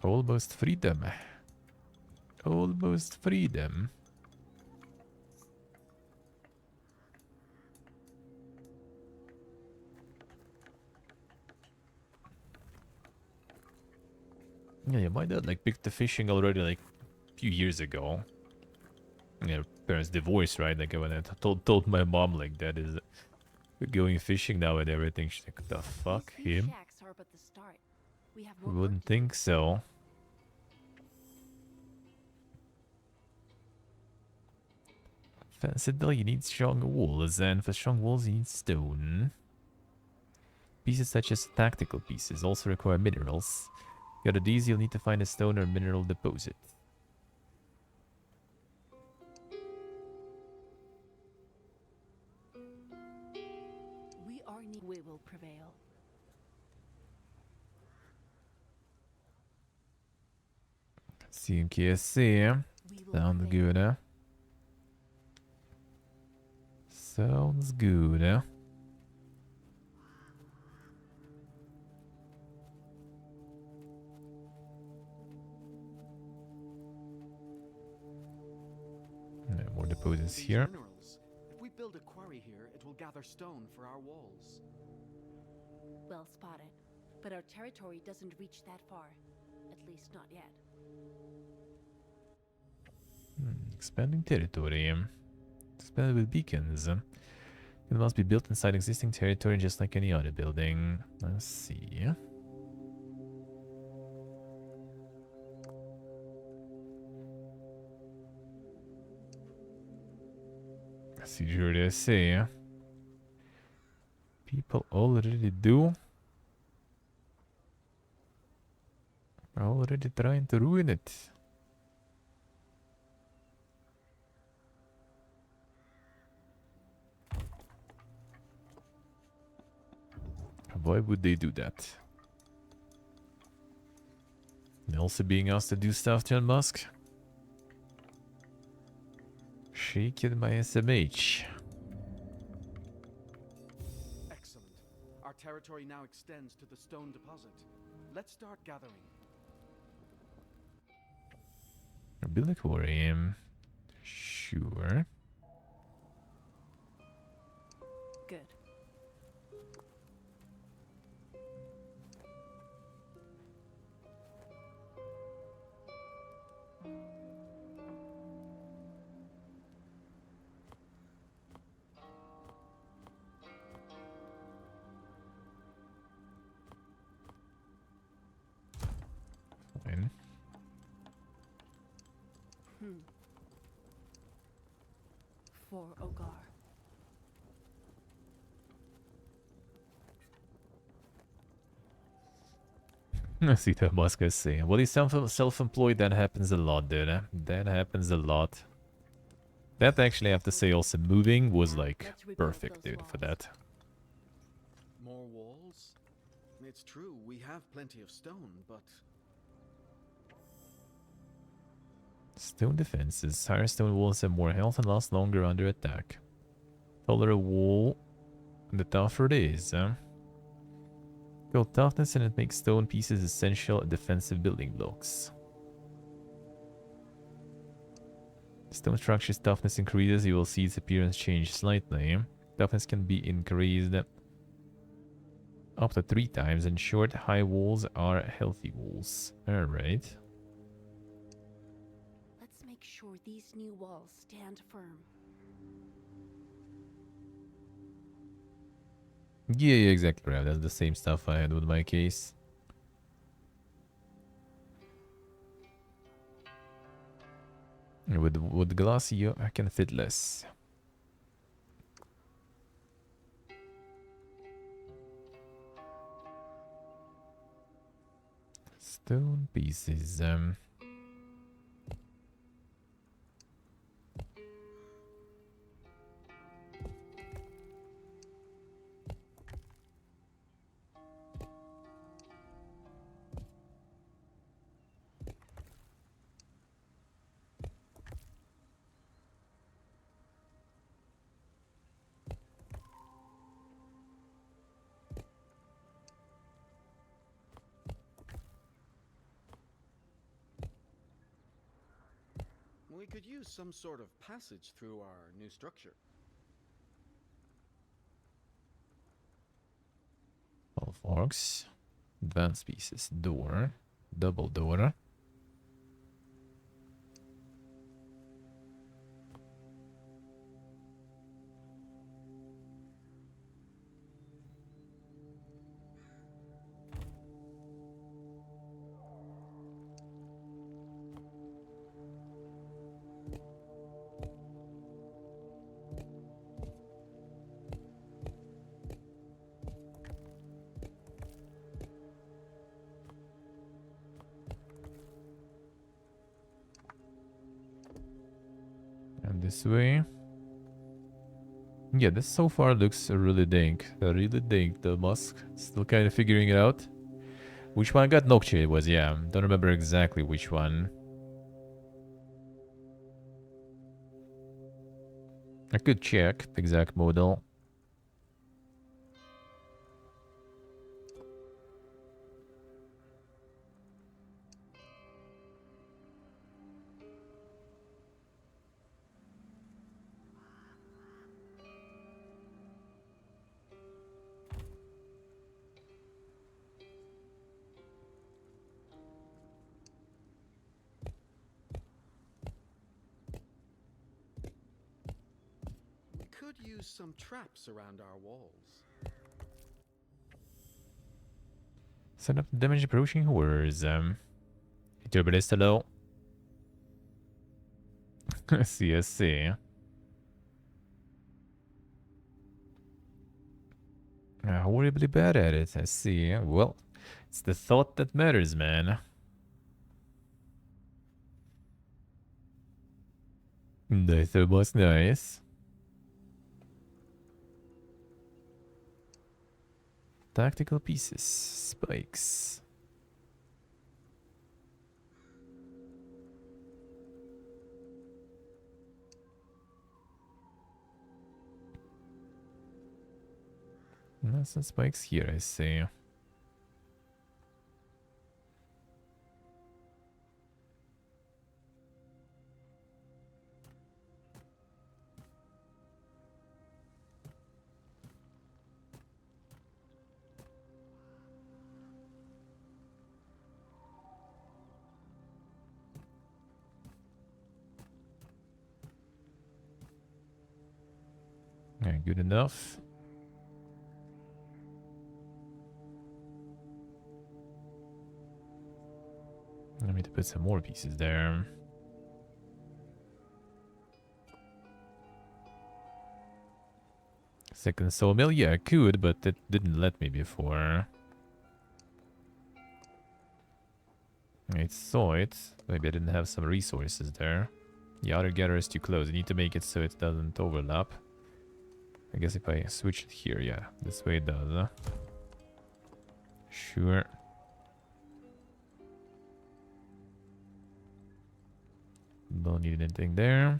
Almost freedom. Almost freedom. Yeah, my dad like picked the fishing already like a few years ago. Yeah, parents divorced, right? Like when I told my mom like that is going fishing now and everything. She's like, what the fuck, him? Wouldn't think so. Citadel, you need strong walls, and for strong walls you need stone. Pieces such as tactical pieces also require minerals. To get these, you'll need to find a stone or mineral deposit. We will prevail. CMKSC. Sounds good, huh? Sounds good, huh? More deposits These here. minerals. If we build a quarry here, it will gather stone for our walls. Well spotted. But our territory doesn't reach that far. At least not yet. Expanding territory. Expand with beacons. It must be built inside existing territory just like any other building. Let's see. See, sure they say. People already do. Already trying to ruin it. Why would they do that? And also being asked to do stuff, John Musk. Shaken my SMH. Excellent. Our territory now extends to the stone deposit. Let's start gathering. Build a quarry. Sure. Good. Fine. For Ogar. I see what Musk is saying. Well, he's self-employed. That happens a lot, dude. That happens a lot. That actually, I have to say, also moving was like perfect, dude, for that. More walls? It's true, we have plenty of stone, but... Stone defenses. Higher stone walls have more health and last longer under attack. Taller a wall, the tougher it is, huh? Build toughness and it makes stone pieces essential defensive building blocks. Stone structure's toughness increases, you will see its appearance change slightly. Toughness can be increased up to 3 times, and short, high walls are healthy walls. Alright. Let's make sure these new walls stand firm. Yeah, exactly right. That's the same stuff I had with my case. With glass, I can fit less. Stone pieces. We could use some sort of passage through our new structure. 12 orcs. Advanced pieces. Door. Double door. This way. Yeah, this so far looks really dank. Really dank, the musk. Still kind of figuring it out. Which one got Nokche it was, yeah. Don't remember exactly which one. I could check the exact model. We could use some traps around our walls. Set up damage approaching horrors. Turbolist low. I see, I see. Horribly bad at it, I see. Well, it's the thought that matters, man. That was nice. Tactical pieces. Spikes. There's some spikes here, I see. Yeah, good enough. I need to put some more pieces there. Second sawmill, yeah, I could, but it didn't let me before. I saw it. Maybe I didn't have some resources there. The outer gather is too close. I need to make it so it doesn't overlap. I guess if I switch it here, yeah, this way it does, huh? Sure. Don't need anything there.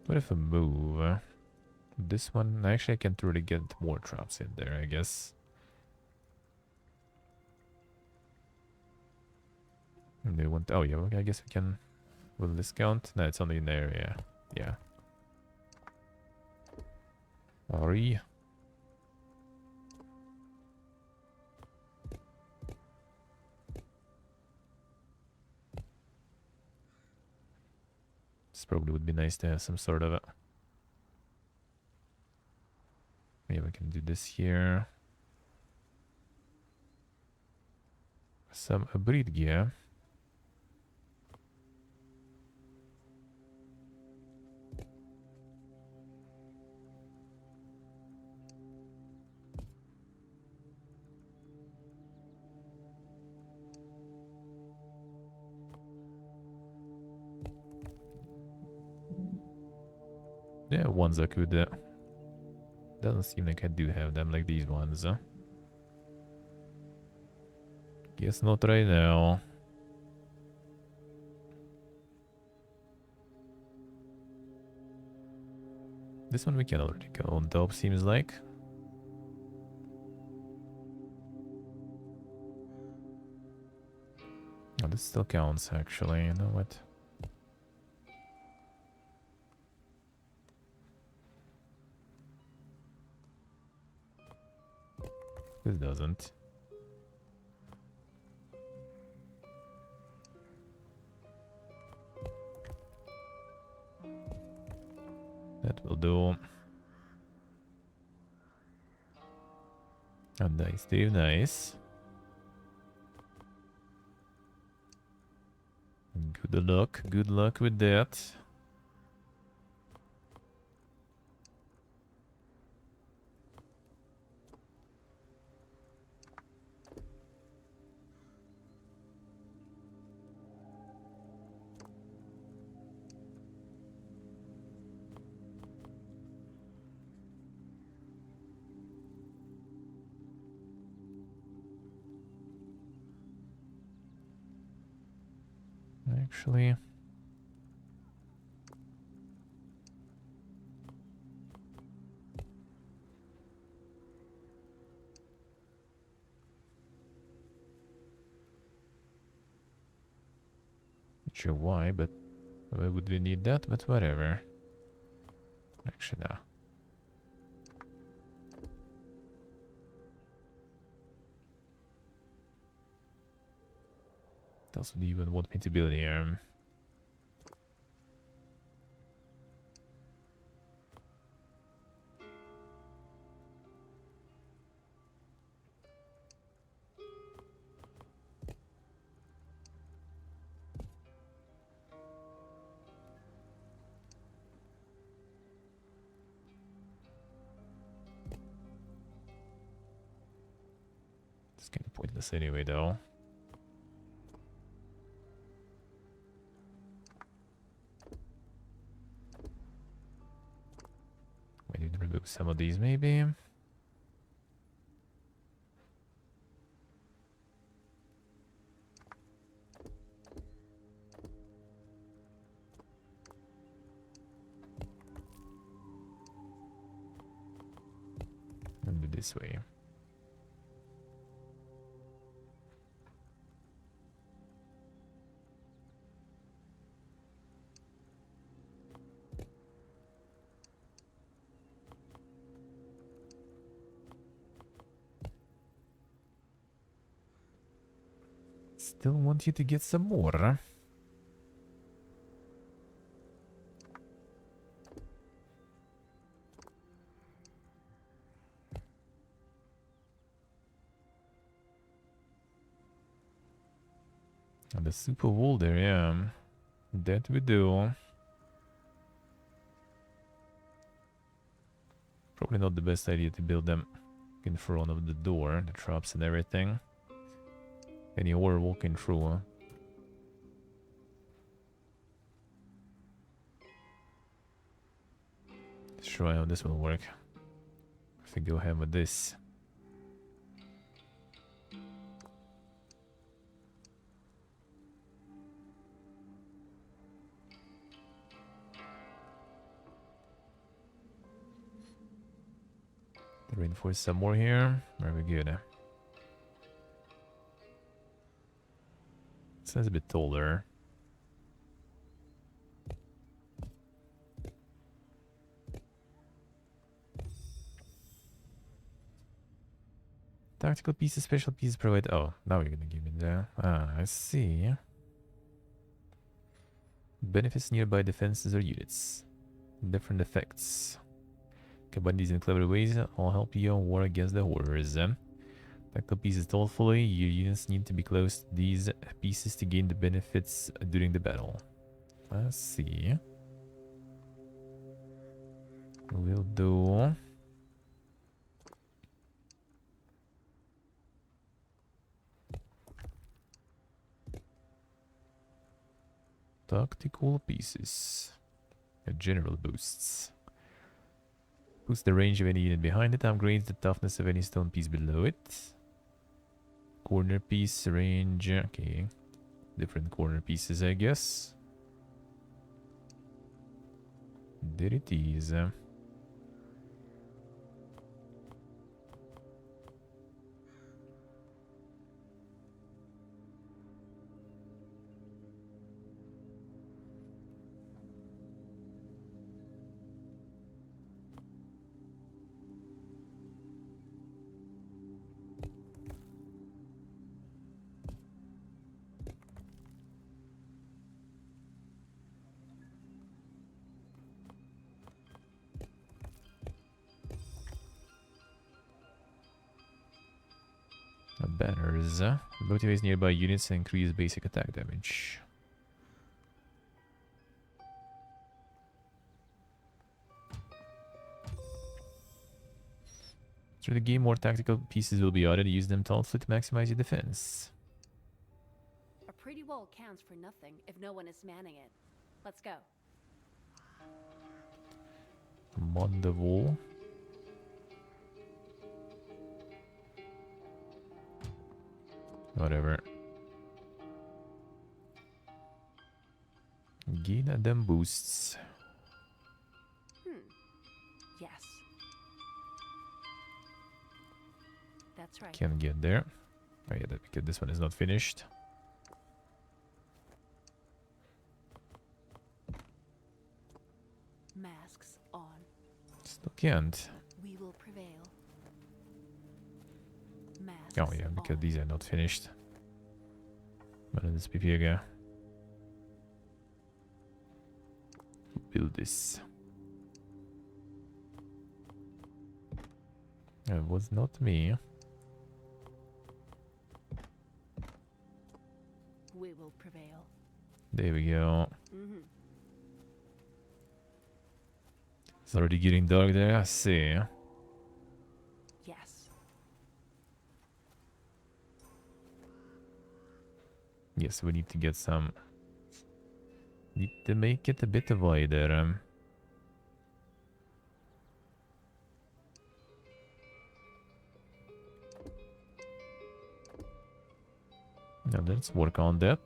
What if I move? This one, actually I can't really get more traps in there, I guess. And they want, oh yeah, okay, I guess we can, will this count? No, it's only in the area, yeah. Sorry. This probably would be nice to have some sort of a... Yeah, we can do this here. Some breed gear. Yeah, ones I could... doesn't seem like I do have them like these ones, huh? Guess not right now. This one we can already go on top, seems like. Oh, this still counts, actually. You know what? This doesn't. That will do. Oh, nice, Dave, nice. Good luck with that. actually. Not sure why, but why would we need that? But whatever. Actually, no. Doesn't even want me to build here. It's kind of pointless anyway, though. I need to remove some of these, maybe. And do this way. Still want you to get some more. And the super wall there, yeah. That we do. Probably not the best idea to build them in front of the door, the traps and everything. Any horror walking through, huh? Let's try how this will work. If we go ahead with this. Reinforce some more here. Very good. Sounds a bit taller. Tactical pieces, special pieces provide. Oh, now you're gonna give me that. Ah, I see. Benefits nearby defenses or units. Different effects. Combine these in clever ways. I'll help you on war against the horrors. Tactical pieces thoughtfully. Your units need to be close to these pieces to gain the benefits during the battle. I see. We'll do. Tactical pieces. General boosts. Boosts the range of any unit behind it. Upgrades the toughness of any stone piece below it. Corner piece range. Okay. Different corner pieces, I guess. There it is. Banners. Motivates nearby units and increase basic attack damage. Through the game, more tactical pieces will be added. Use them thoughtfully to maximize your defense. A pretty wall counts for nothing if no one is manning it. Let's go. I'm on the wall. Whatever. gain them boosts. Yes. That's right. Can get there. Oh yeah, because this one is not finished. Masks on. Still can't. We will prevail. Masks Oh yeah, because on. these are not finished. But let's be here. Build this. It was not me. We will prevail. There we go. Mm-hmm. It's already getting dark there, I see. Yes. Yes, we need to get some... Need to make it a bit wider. Now let's work on that.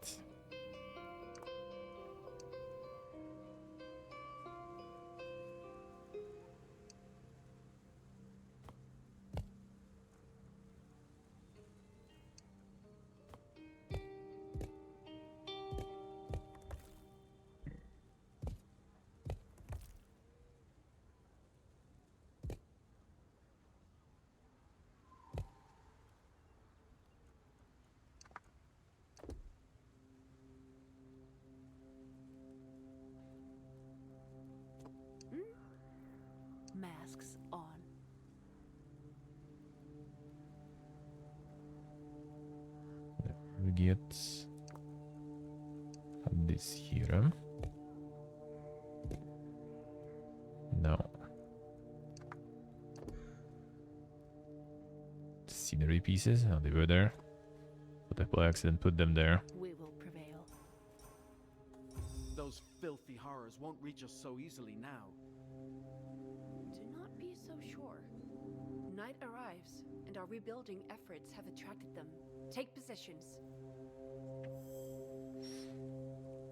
Masks on. We get this here. No. Scenery pieces. Oh, they were there. But I by accident put them there. We will prevail. Those filthy horrors won't reach us so easily now. Do not be so sure. Night arrives, and our rebuilding efforts have attracted them. Take positions.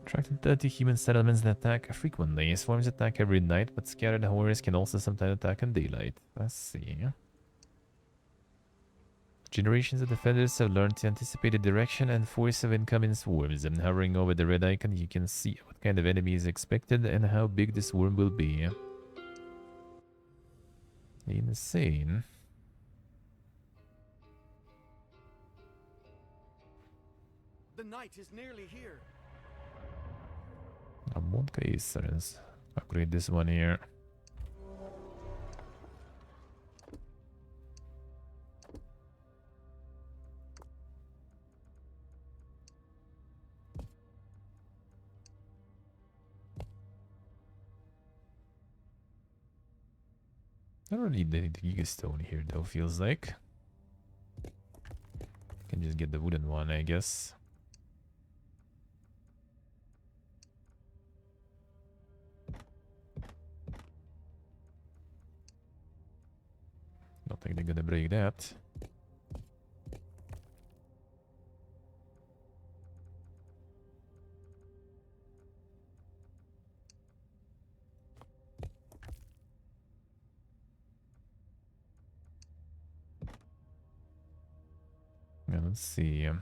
Attracted 30 human settlements that attack frequently. Swarms attack every night, but scattered horrors can also sometimes attack in daylight. Let's see. Generations of defenders have learned to anticipate the direction and force of incoming swarms, and hovering over the red icon you can see what kind of enemy is expected and how big the swarm will be. Insane. The night is nearly here. Monka Let's upgrade this one here. I don't need the Gigastone here though, feels like. Can just get the wooden one, I guess. Don't think they're gonna break that. Yeah, let's see. I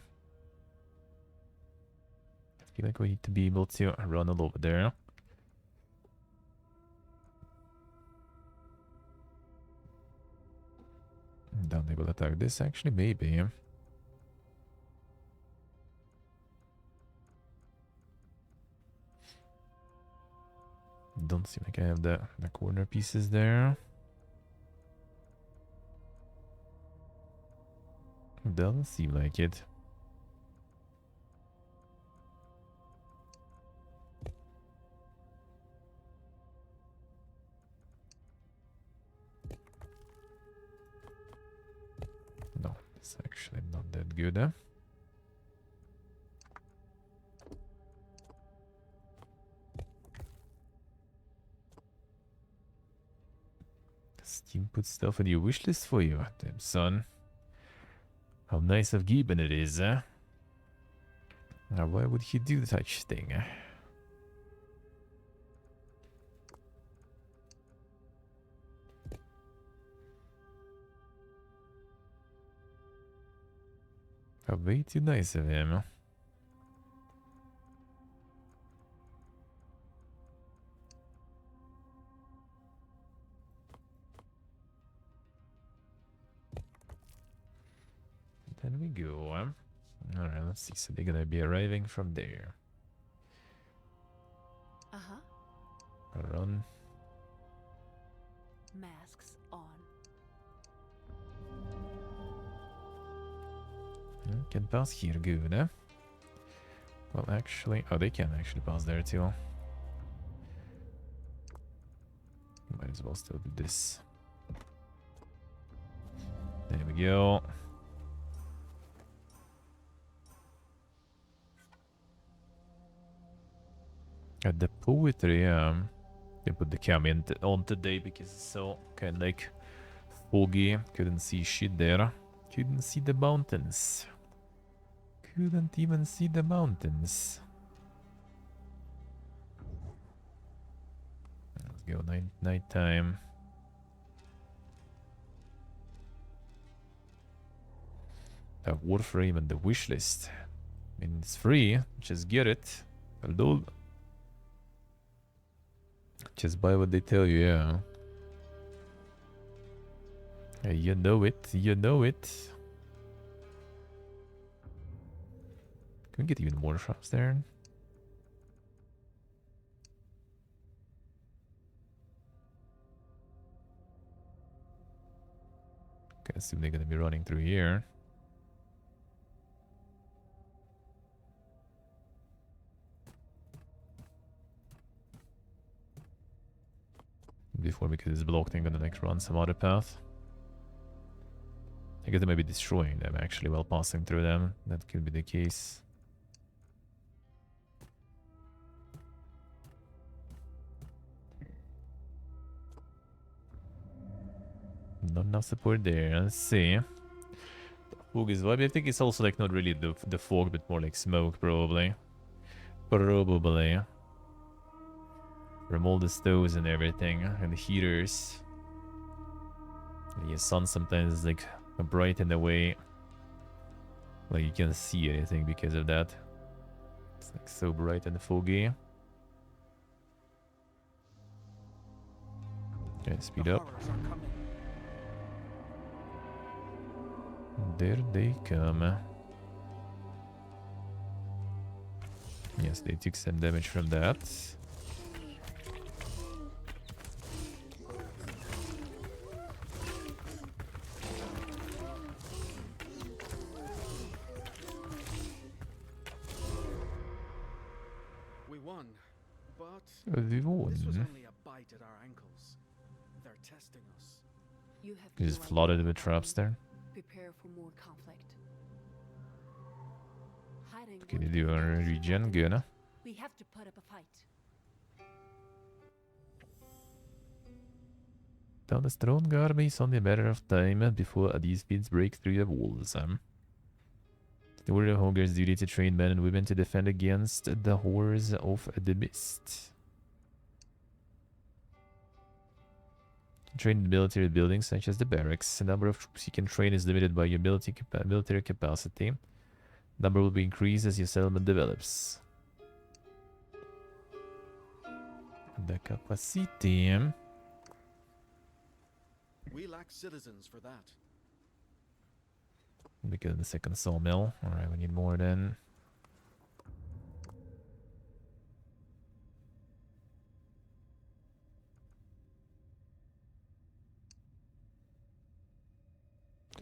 feel like we need to be able to run all over there. Then they will attack this, actually, maybe. Don't seem like I have the corner pieces there. Doesn't seem like it. No, it's actually not that good. Steam put stuff on your wish list for you, damn son. How nice of Gibbon it is, eh? Now, why would he do such thing? Way too nice of him. Then we go. Alright, let's see. So they're gonna be arriving from there. Run. Masks on. Can pass here, good, eh? Well, actually... Oh, they can actually pass there, too. Might as well still do this. There we go. At the poetry, they put the camera on today because it's so kind of like foggy. Couldn't see shit there. Couldn't see the mountains. Couldn't even see the mountains. Let's go nighttime. The Warframe and the wish list. I mean, it's free. Just get it. Although, just buy what they tell you, yeah. You know it. You know it. Can we get even more shops there? Okay, I assume they're gonna be running through here. Before, because it's blocked, I'm gonna like run some other path. I guess they might be destroying them actually while passing through them. That could be the case. Not enough support there. Let's see. Fog is vibe. I think it's also like not really the fog, but more like smoke, probably. Probably. From all the stoves and everything, and the heaters. The sun sometimes is like bright in the way. Like you can't see anything because of that. It's like so bright and foggy. Okay, speed up. There they come. Yes, they took some damage from that. We won, but We won. this was only a bite at our ankles. They're testing us. You have Just no flooded idea with traps there. Prepare for more conflict. Hiding Okay, they won't do be a enough. regen gun. We have to put up a fight. Down the strong army is only a matter of time before these fiends break through the walls. The warrior Hogger's duty to train men and women to defend against the horrors of the mist. Train in military buildings such as the barracks. The number of troops you can train is limited by your military capacity. Number will be increased as your settlement develops. The capacity. We lack citizens for that. Because of the second sawmill. Alright, we need more then.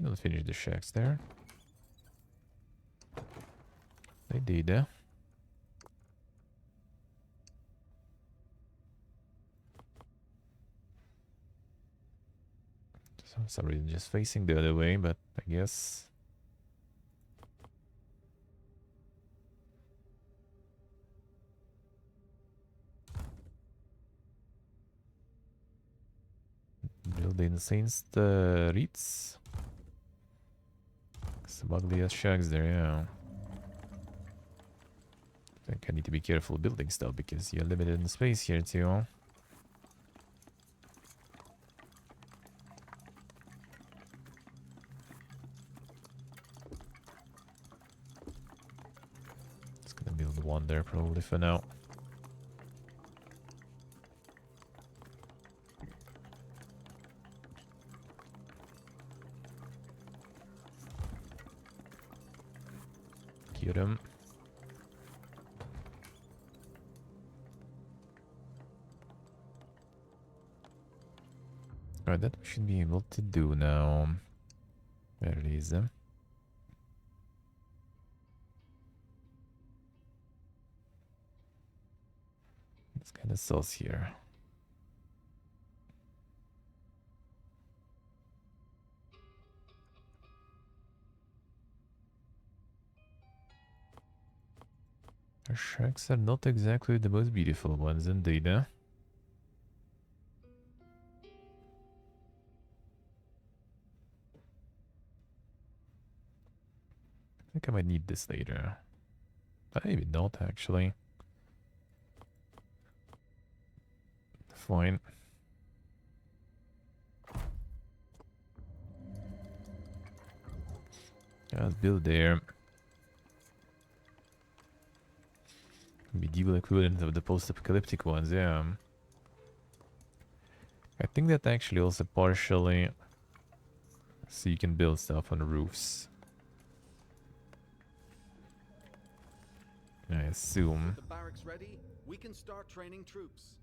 Let's finish the shacks there. They did. So for some reason just facing the other way, but I guess... Build the insane streets. Some ugly ass shacks there, yeah. I think I need to be careful building stuff because you're limited in space here too. build one there probably for now. Get him. Alright, that we should be able to do now. There it is. It's kind of sus here. Our sharks are not exactly the most beautiful ones indeed, huh? I think I might need this later. Maybe not, actually. Fine. Let's build there. Medieval equivalent of the post-apocalyptic ones, yeah. I think that actually also partially... So you can build stuff on the roofs. I assume. The barracks ready, we can start training troops.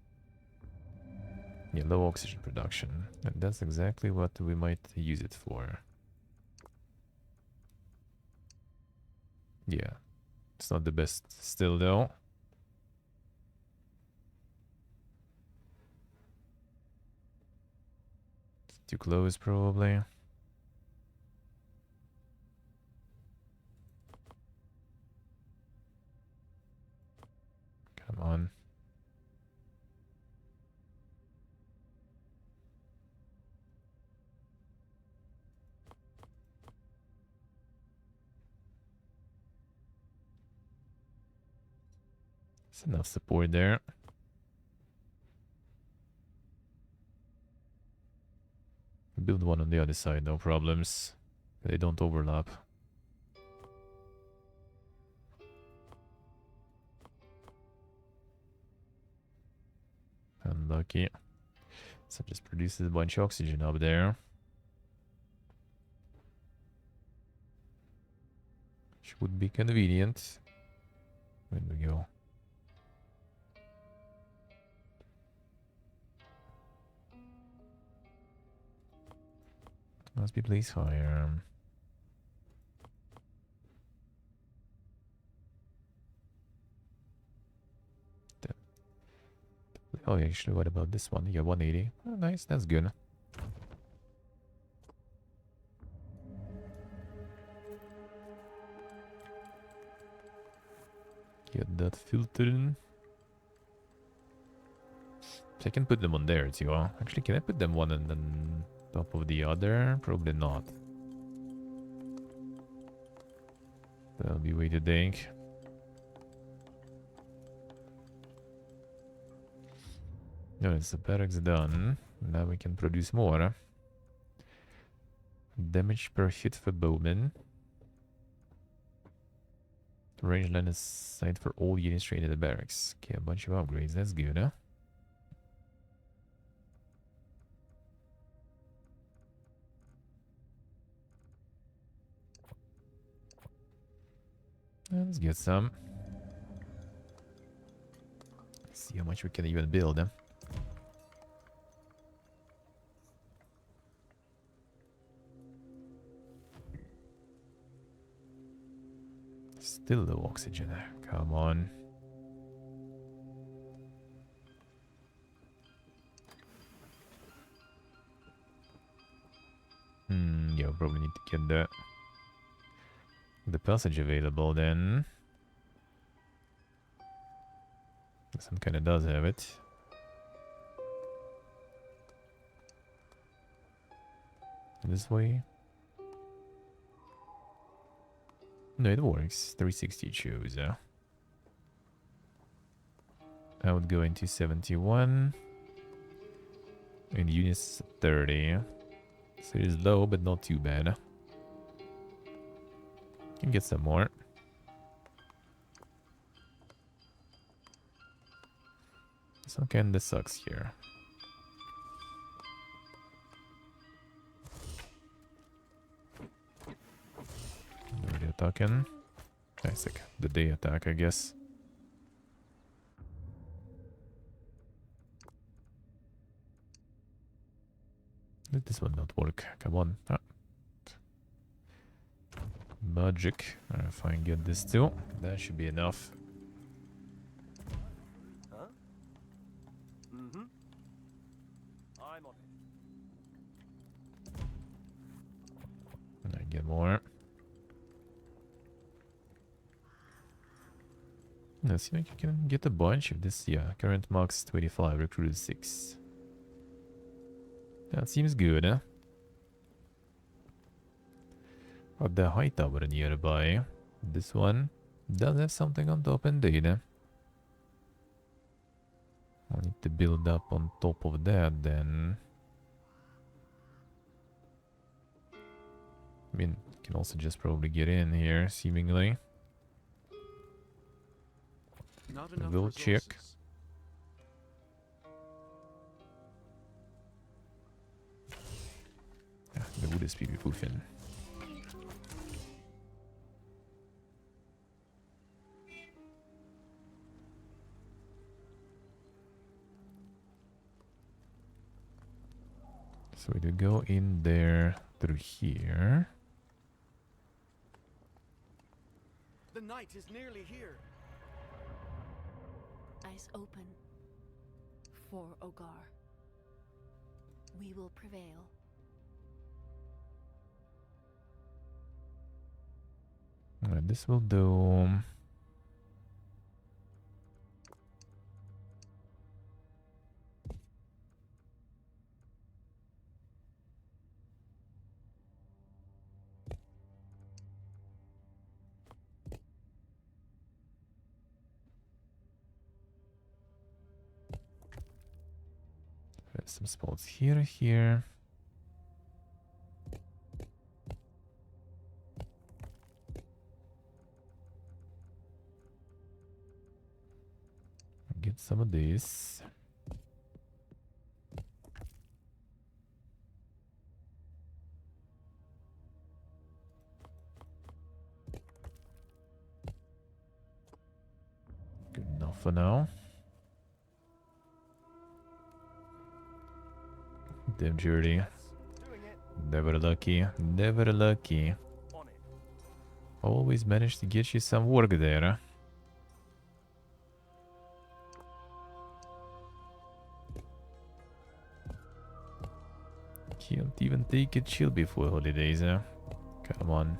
Yeah, low oxygen production. And that's exactly what we might use it for. Yeah. It's not the best still, though. It's too close, probably. Come on. There's enough support there. Build one on the other side, no problems. They don't overlap. Unlucky. So it just produces a bunch of oxygen up there. Which would be convenient. Where do we go? Must be placed higher. Oh, actually, what about this one? Yeah, 180. Oh, nice, that's good. Get that filtered. So I can put them on there too. Actually, can I put them one on the top of the other? Probably not. That'll be way too dank. No, it's the barracks done. Now we can produce more. Damage per hit for bowmen. Range line is sight for all units trained at the barracks. Okay, a bunch of upgrades. That's good, huh? Let's get some. See how much we can even build, huh? Still low oxygen. Come on. Yeah, we'll probably need to get the passage available then. This one kind of does have it. This way. No, it works. 360 choose. I would go into 71. And units 30. So it is low, but not too bad. Can get some more. This one kinda sucks here. Already attacking. Nice, like the day attack, I guess. Did this one not work? Come on. Ah. Magic. If I can get this too, that should be enough. Huh? Mm-hmm. I'm on it. And I get more. Let's see if I can get a bunch of this. Yeah, current max 25, recruited 6. That seems good, huh? Got the high tower nearby. This one does have something on top indeed. I need to build up on top of that then. I mean, can also just probably get in here, seemingly. Not enough We'll check. resources. Ja, the wood is PB poofing. So we do go in there through here. The night is nearly here. Eyes open. For Ogar. We will prevail. Alright, this will do. There's some spots here. Get some of this. Good enough for now. Damn Jordy. Doing it. Never lucky. Never lucky. On it. Always manage to get you some work there. Huh? Can't even take a chill before holidays, huh? Come on.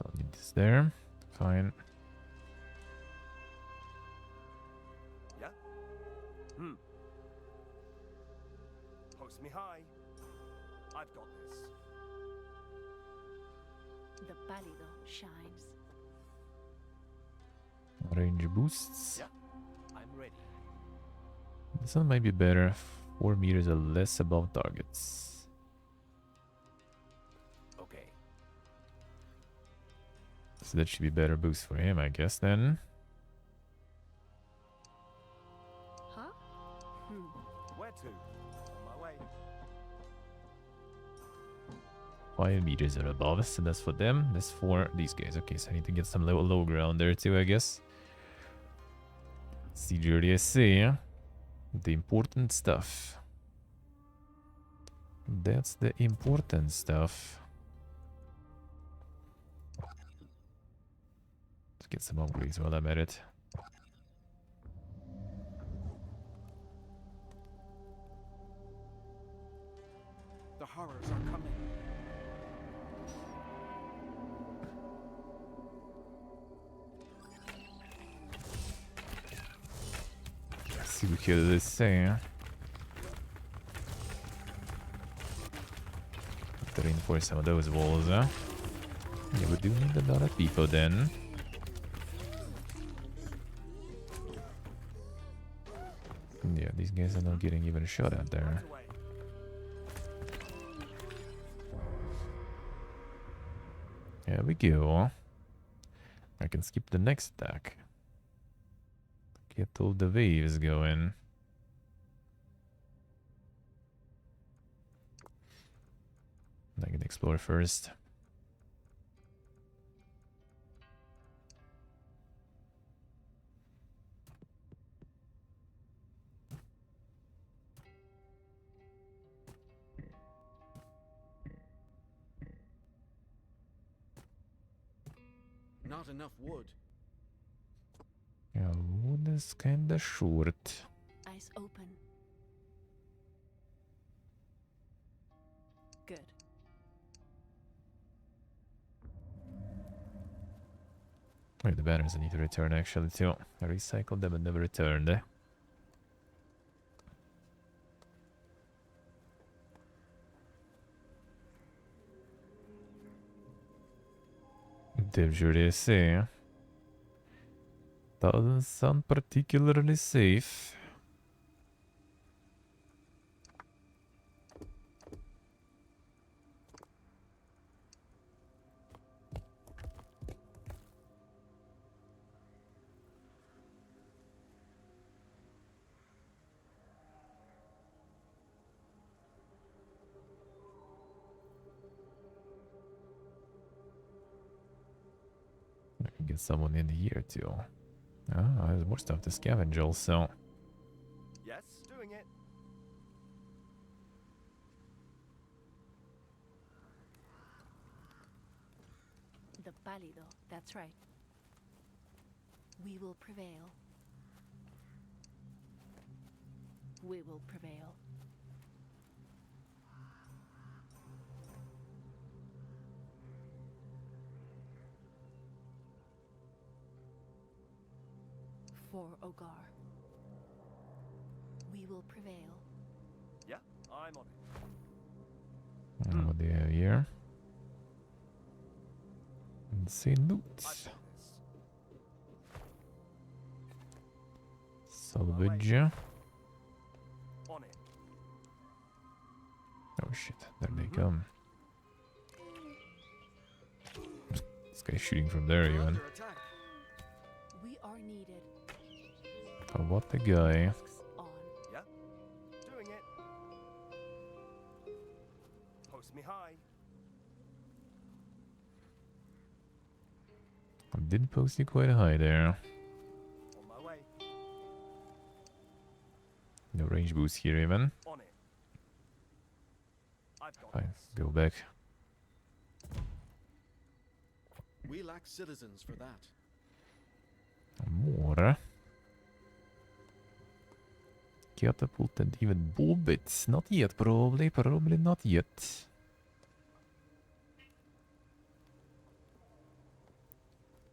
Don't need this there. Fine. Yeah? Post me high. I've got this. The Palido shines. Range boosts. Yeah. I'm ready. This one might be better. 4 meters or less above targets. Okay. So that should be better boost for him, I guess, then. Huh? Where to? On my way. 5 meters or above, so that's for them. That's for these guys. Okay, so I need to get some low ground there too, I guess. See, Jordy, I see. The important stuff. That's the important stuff. Let's get some upgrades while I'm at it. The horrors are coming. See what they say. Huh? reinforce some of those walls, huh? Yeah, we do need a lot of people then. Yeah, these guys are not getting even a shot at there. There we go. I can skip the next attack. Get all the waves going. I can explore first. Not enough wood. Yeah, wood is kinda short. Eyes open. Good. Wait, the banners I need to return actually too. I recycled them and never returned. Did say? Doesn't sound particularly safe. I can get someone in here too. Ah, there's more stuff to scavenge also. Yes, doing it. The pálido, that's right. We will prevail. We will prevail. For Ogar. We will prevail. Yeah, I'm on it. What do you have here? Let's see, loot. I've got this. Salvage. On it. Oh shit, there they come. This guy's shooting from there We're even. under attack. We are needed. Oh, what the guy. Masks on. Yeah, doing it. Post me high. I did post you quite high there. On my way. No range boost here even. On it. I've got Fine, this. go back. We lack citizens for that. More. Catapult and even bull bits. Not yet, probably. Probably not yet.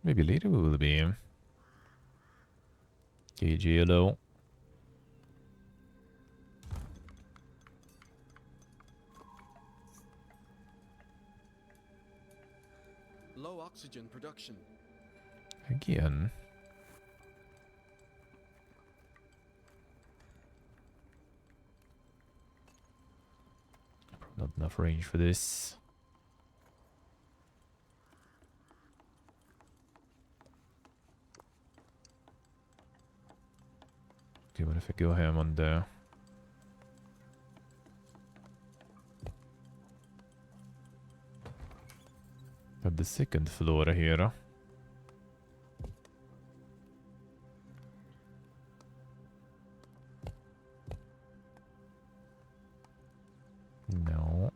Maybe later we will be. KGLO. Low oxygen production. Again. Not enough range for this. Okay, what if I go ham on the... At the second floor here. No.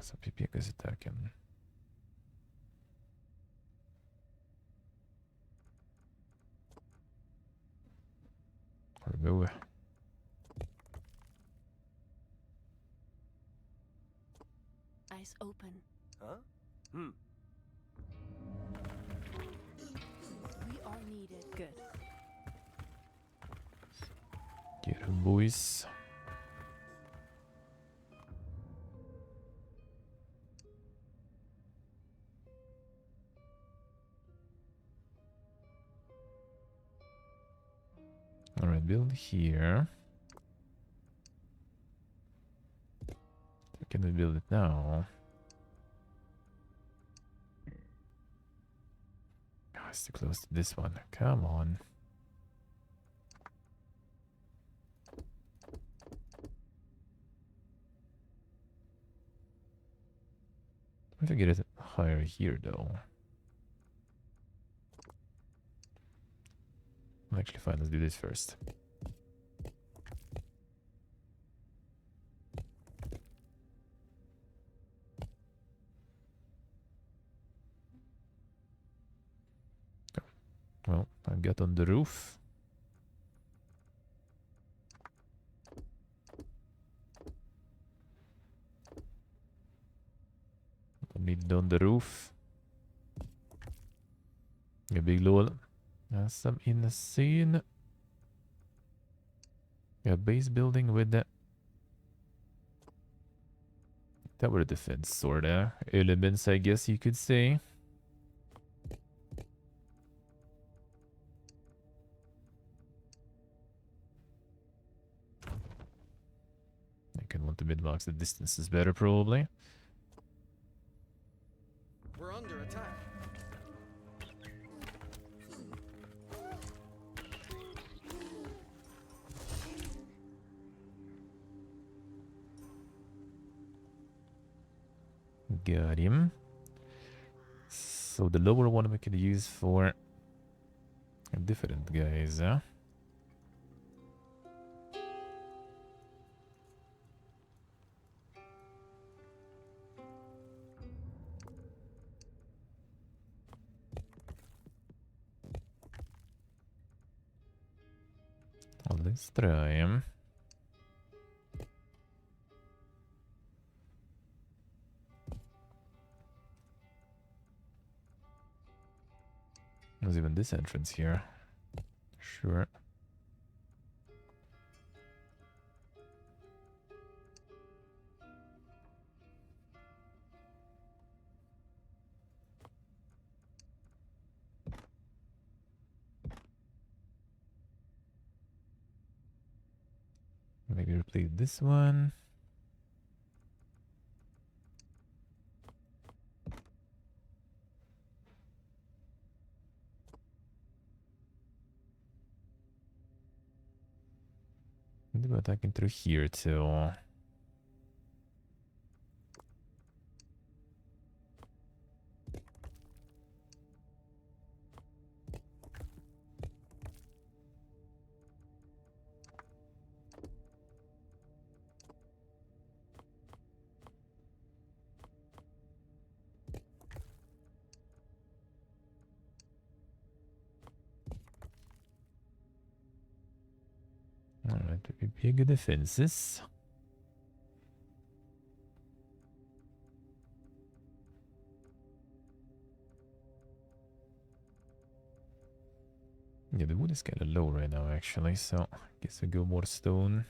Some people is attacking. Remove. Eyes open. Huh? Hmm. We are needed. Good. boys. Alright, build here. Can we build it now? Oh, it's too close to this one. Come on. I have to get it higher here, though. Actually, fine. Let's do this first. Well, I got on the roof. Need it on the roof. A big lol. Some insane. Yeah, base building with the tower defense sorta elements, I guess you could say. I can want to mid-box the distances better, probably. We're under attack. Got him. So the lower one we could use for different guys, huh? Well, let's try him. There's even this entrance here. Sure. Maybe replace this one. Maybe attacking through here too. Alright, big defenses. Yeah, the wood is kind of low right now, actually, so I guess we go more stone.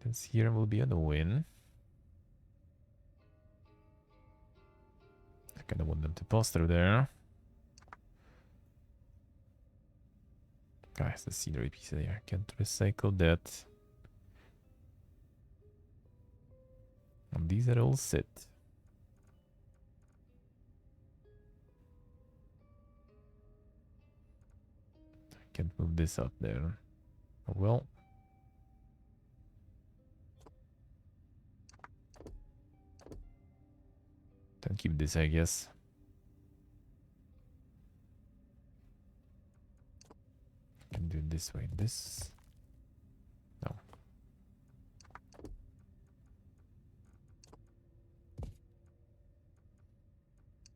This here will be a win. I kind of want them to pass through there. Guys, the scenery piece there. Can't recycle that. And these are all set. I can't move this up there. Oh well. Then keep this, I guess. Can do it this way. This. No.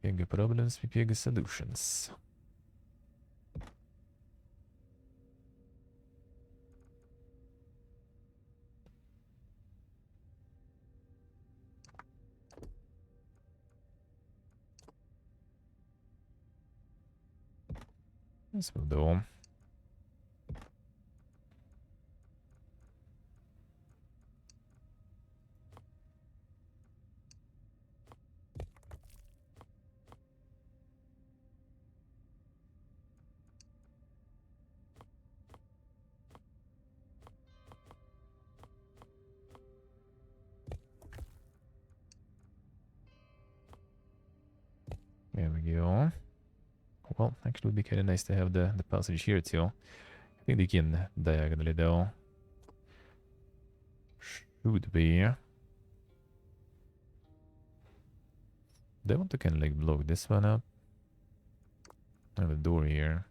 Bigger problems with bigger solutions. This will do. There we go. Well, actually, it would be kind of nice to have the passage here too. I think they can diagonally though. Should be. They want to kind of like block this one up. I have a door here.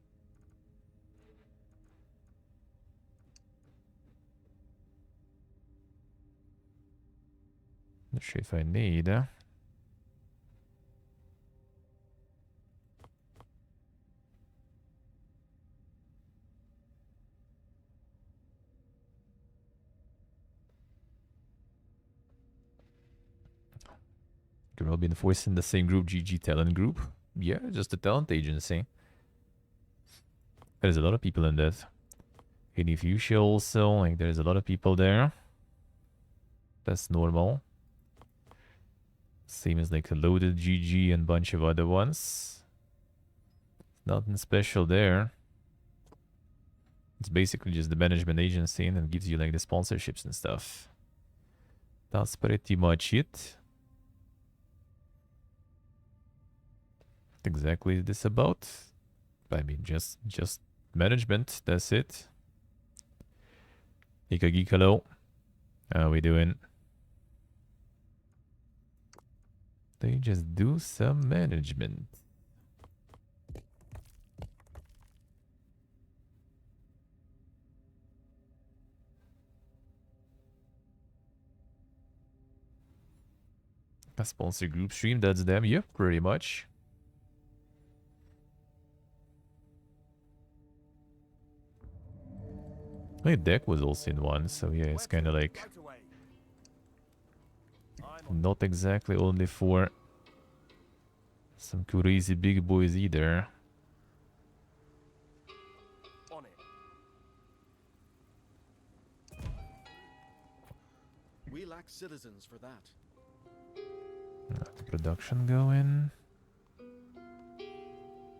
Not sure if I need. Could all be enforced in the same group, GG Talent Group. Yeah, just a talent agency. There's a lot of people in that. In Fuchsia also, like there's a lot of people there. That's normal. Same as like a loaded GG and bunch of other ones. Nothing special there. It's basically just the management agency and it gives you like the sponsorships and stuff. That's pretty much it. What exactly is this about? I mean, just management, that's it. Ikagi, hello. How we doing? They just do some management. A sponsor group stream, that's them, yeah, pretty much. My deck was also in one, so yeah, it's kind of like not exactly only for some crazy big boys either. We lack citizens for that. The production going.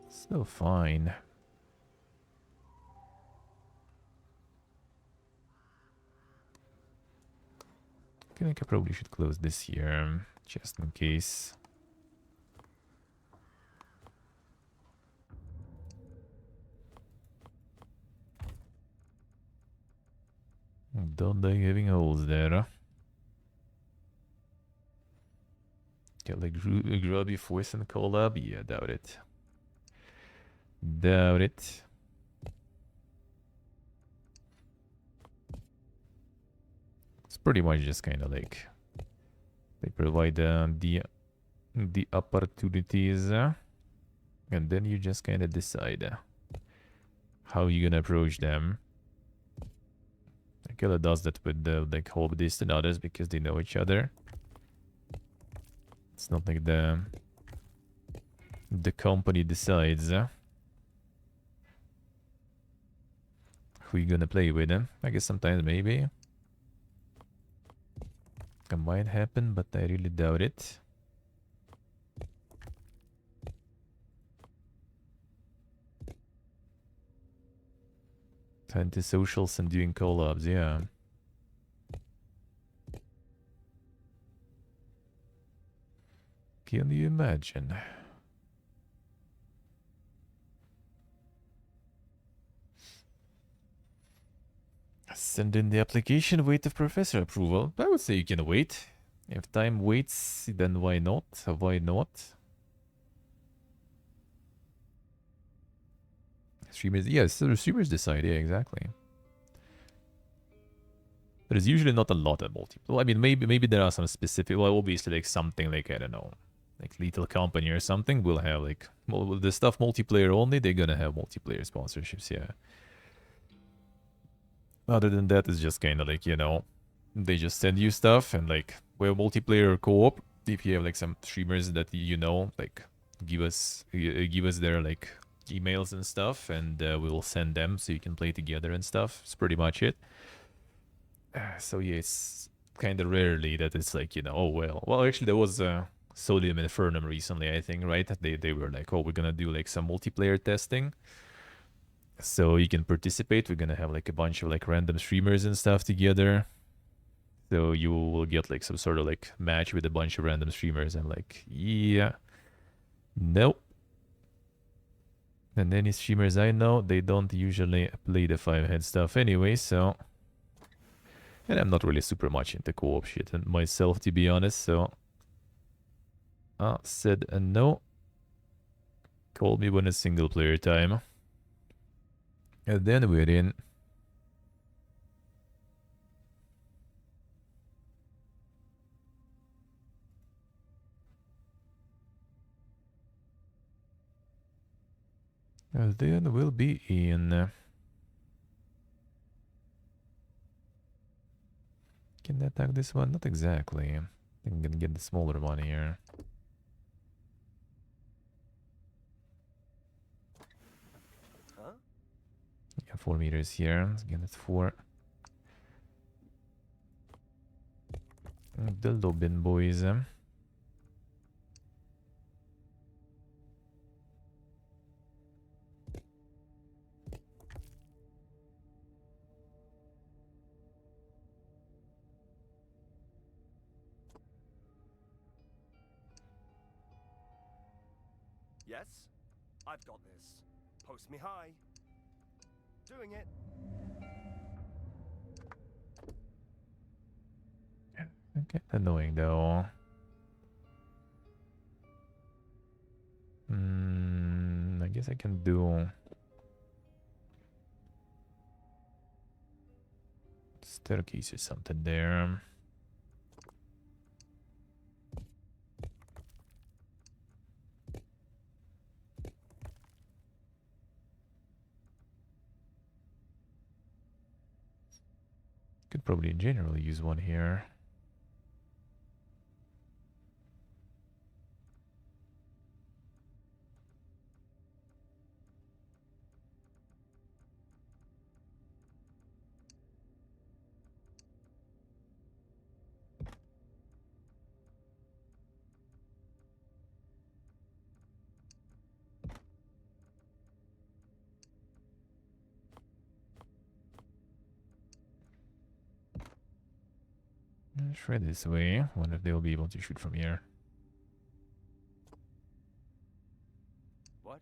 Still fine. I think I probably should close this here, just in case. Don't they having holes there? Get like grubby force and collab? Yeah, doubt it. Doubt it. It's pretty much just kind of like they provide the opportunities, and then you just kind of decide how you're gonna approach them. Killer does that with the like hobbyists and others because they know each other. It's not like the company decides who you gonna play with. I guess sometimes maybe it might happen, but I really doubt it. Anti-socials and doing collabs, yeah. Can you imagine? Send in the application, wait for professor approval. I would say you can wait. If time waits, then why not? Why not? Streamers, yes, the streamers decide, yeah, exactly. There's usually not a lot of multi. Well, I mean, maybe there are some specific. Well, obviously, like something like I don't know, like Lethal Company or something will have like the stuff multiplayer only. They're gonna have multiplayer sponsorships, yeah. Other than that, it's just kind of like, you know, they just send you stuff and like we're multiplayer or co-op. If you have like some streamers that you know, like give us their like emails and stuff, and we'll send them so you can play together and stuff. It's pretty much it. So yeah, it's kind of rarely that it's like, you know, oh well actually there was Solium Infernum recently, I think, right? They were like, oh, we're gonna do like some multiplayer testing, so you can participate. We're gonna have like a bunch of like random streamers and stuff together, so you will get like some sort of like match with a bunch of random streamers. I'm like, yeah, nope. And any streamers I know, they don't usually play the 5-head stuff anyway, so... And I'm not really super much into co-op shit myself, to be honest, so... said no. Call me when it's single player time. And then we're in. And then we'll be in. Can I attack this one? Not exactly. I think I'm gonna get the smaller one here. Huh? Yeah, 4 meters here. Again, it's 4. Dildo bin boys. Yes? I've got this. Post me high. Doing it. Okay, annoying though. I guess I can do staircase or something there. Could probably in general use one here. Shred this way. Wonder if they'll be able to shoot from here. What?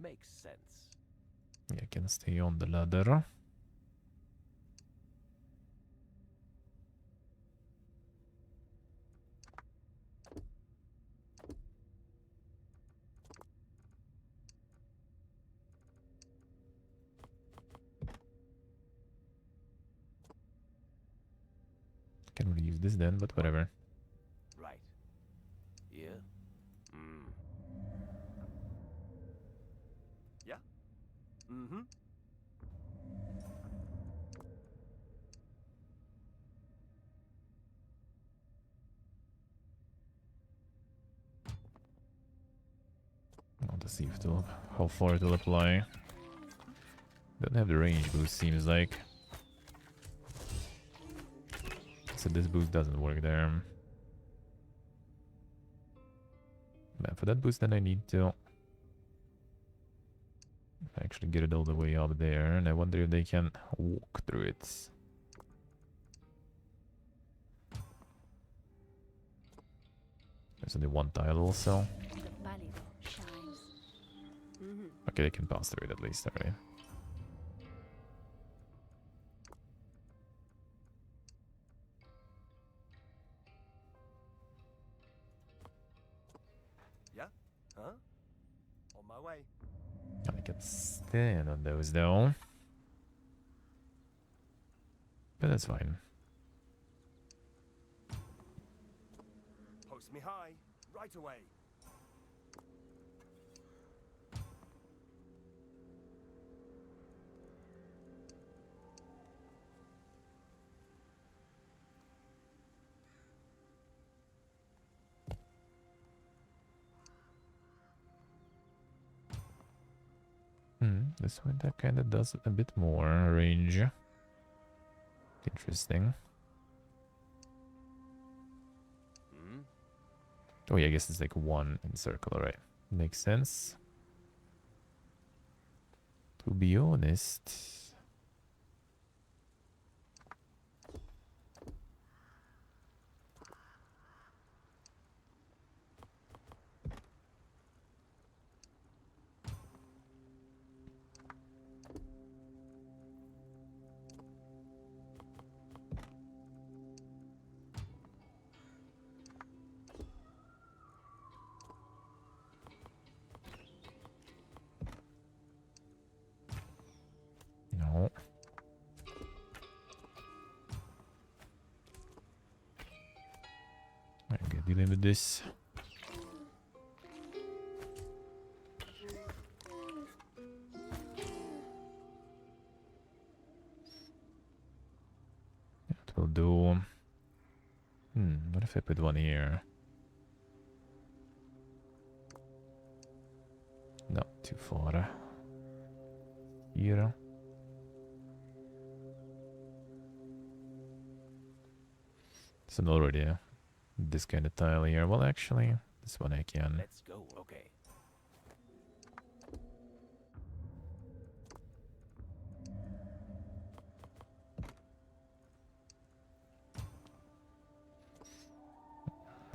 Makes sense. Yeah, I can stay on the ladder. Can't really use this then, but whatever. Right. Here? Hmm. Yeah? Mm-hmm. I want to see if it'll, how far it'll apply. Don't have the range boost, seems like. So this boost doesn't work there. Man, for that boost then I need to actually get it all the way up there, and I wonder if they can walk through it. There's only one tile also. The Balido shines. Okay, they can pass through it at least, alright. Yeah? Huh? On my way. I can stand on those though. But that's fine. Post me high. Right away. This one that kind of does a bit more range. Interesting. Oh yeah, I guess it's like one in circle, alright. Makes sense. To be honest. No. I'm gonna dealing with this. That will do. What if I put one here? No, too far. Here. So I'm already this kind of tile here. Well, actually, this one I can. Let's go. Okay.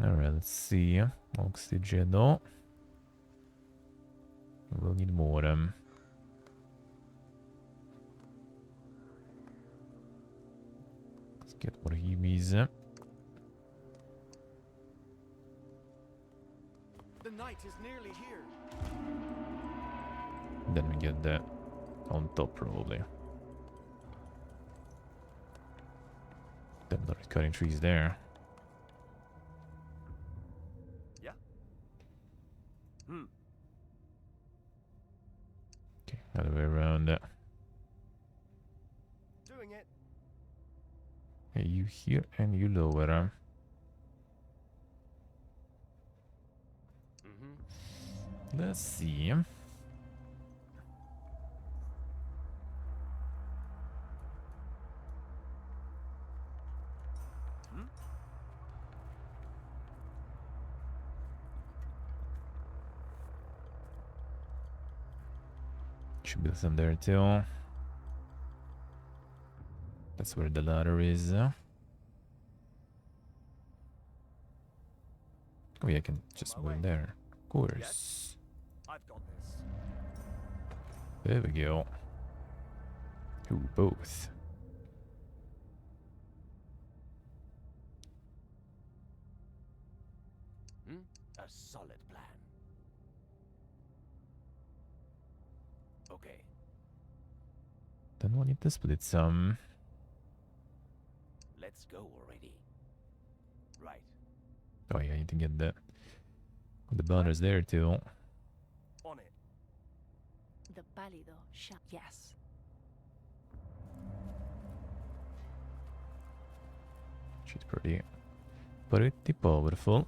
Alright, let's see. Oxygen. No. We'll need more. Let's get more heavies. The night is nearly here. Then we get that on top, probably. Then not cutting trees there. Yeah. Okay, other way around. Doing it. Hey, you here and you lower. Let's see. Should build some there too. That's where the ladder is. Oh yeah, I can just move there. Of course. Yes. I've got this. There we go. Ooh, both. A solid plan. Okay. Then we'll need to split some. Let's go already. Right. Oh yeah, I need to get that. The butters there too. On it. The pálido shall. Yes. She's pretty powerful.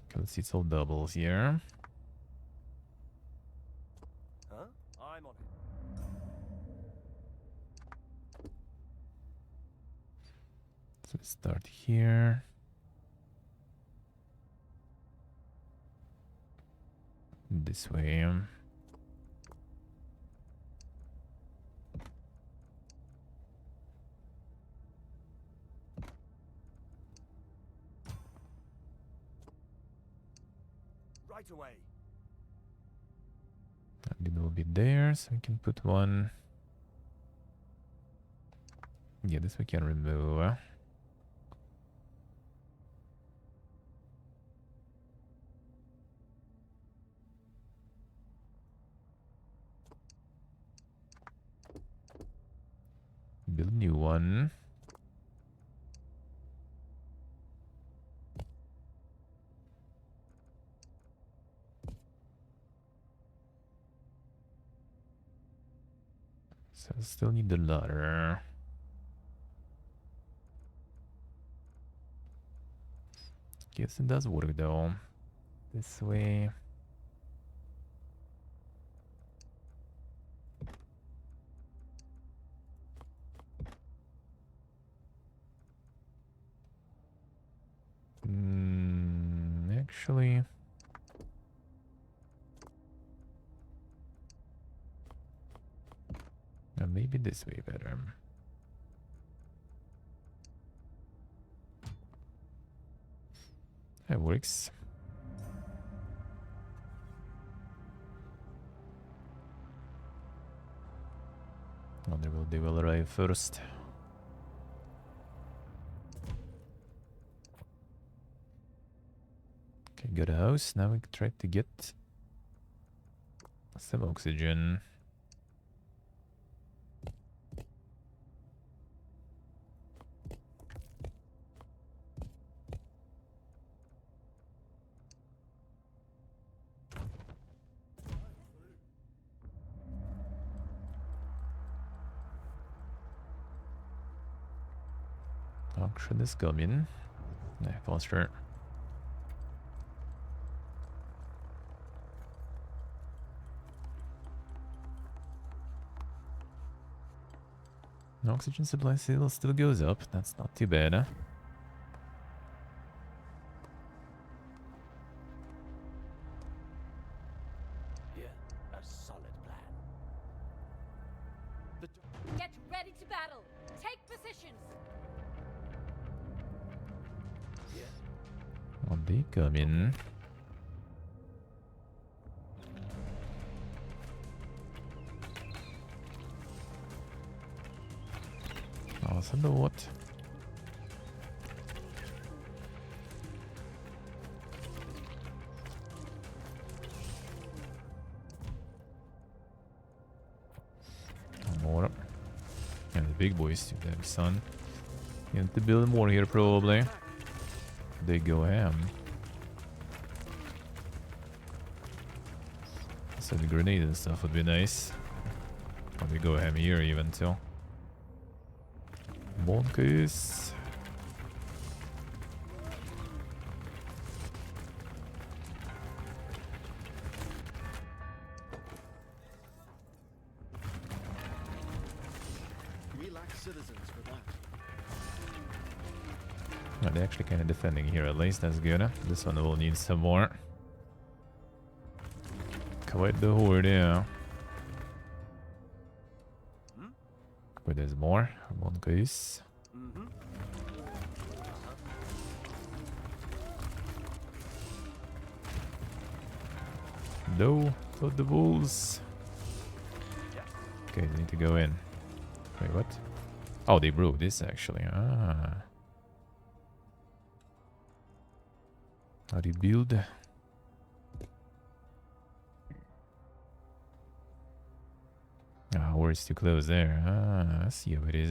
Okay, let's see, it's all doubles here. Huh? I'm on it. So let's start here. This way. Right away. And it will be there, so we can put one. Yeah, this we can remove. Build new one. So still need the ladder. Guess it does work though. This way. Actually. Maybe this way better. That works. Wonder will they will arrive first. Okay, got a house. Now we can try to get some oxygen. Auction is coming. Yeah, faster. Oxygen supply still goes up. That's not too bad, huh? Yeah, a solid plan. Get ready to battle! Take positions! Yeah. Oh, they come in. Awesome, what? More. And the big boys do that, son. You have to build more here, probably. They go ham. So the grenade and stuff would be nice. Or they go ham here even too. Monkeys. We lack citizens for that. Oh, they're actually kind of defending here at least. That's good. This one will need some more. Quite the horde, yeah. But there's more. Monkeys. Mm-hmm. No, not the wolves. Okay, they need to go in. Wait, what? Oh, they broke this actually. Ah. How do you build? Ah, where's too close there? Ah, I see how it is.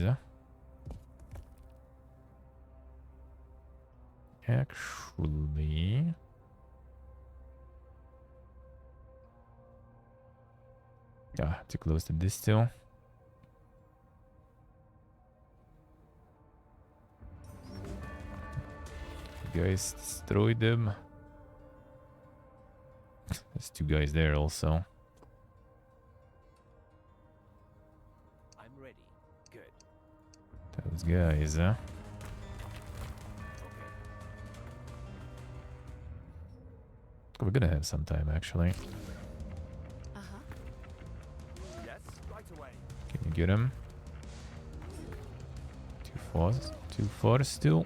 Actually... Ah, too close to this still. You guys destroyed them. There's two guys there also. I'm ready. Good. Those guys, huh? Okay. We're gonna have some time actually. Uh-huh. Yes, right away. Can you get him? Too far still.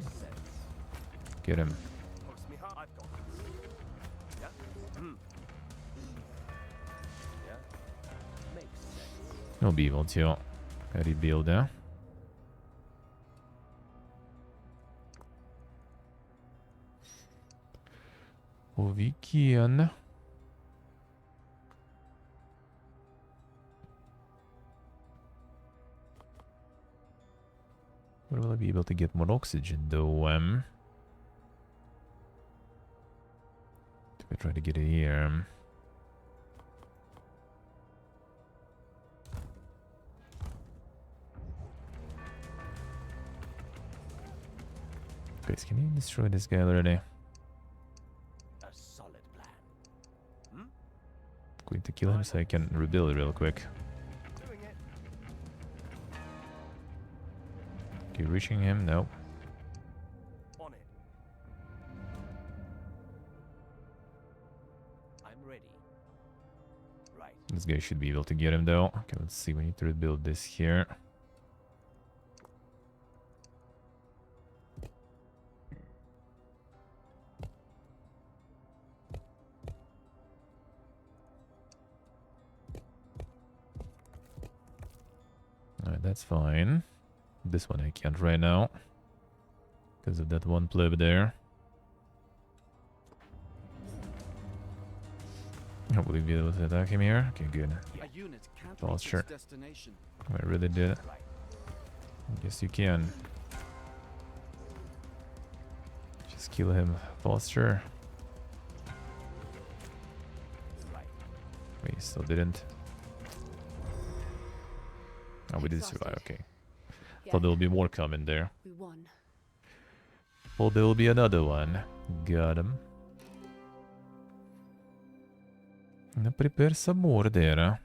Get him. Post me high. I've got this. Yeah. Yeah. Makes sense. He'll be able to rebuild, huh? Och vi kan. Where will I be able to get more oxygen though? If I try to get it here. Guys, can you destroy this guy already? kill him so I can rebuild real quick. Doing it. Okay, reaching him? No. On it. I'm ready. Right. This guy should be able to get him though. Okay, let's see. We need to rebuild this here. Alright, that's fine. This one I can't right now. Because of that one pleb there. Hopefully be able to attack him here. Okay, good. A unit can't Well, reach sure. its destination. I really did. Right. Yes, you can. Just kill him faster. Right. Wait, he still didn't. Oh, we did survive. Exhausted. Okay. Yeah, Thought there will be more coming there. we won. Thought there will be another one. Got him. Now prepare some more there.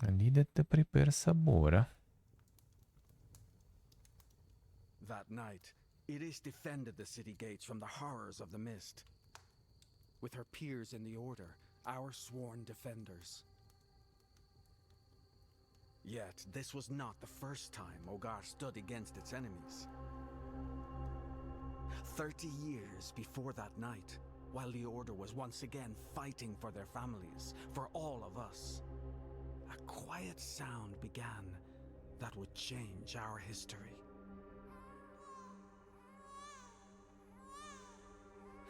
I needed to prepare some more. That night, Iris defended the city gates from the horrors of the mist. With her peers in the Order, our sworn defenders. Yet, this was not the first time Ogar stood against its enemies. 30 years before that night, while the Order was once again fighting for their families, for all of us, a quiet sound began that would change our history.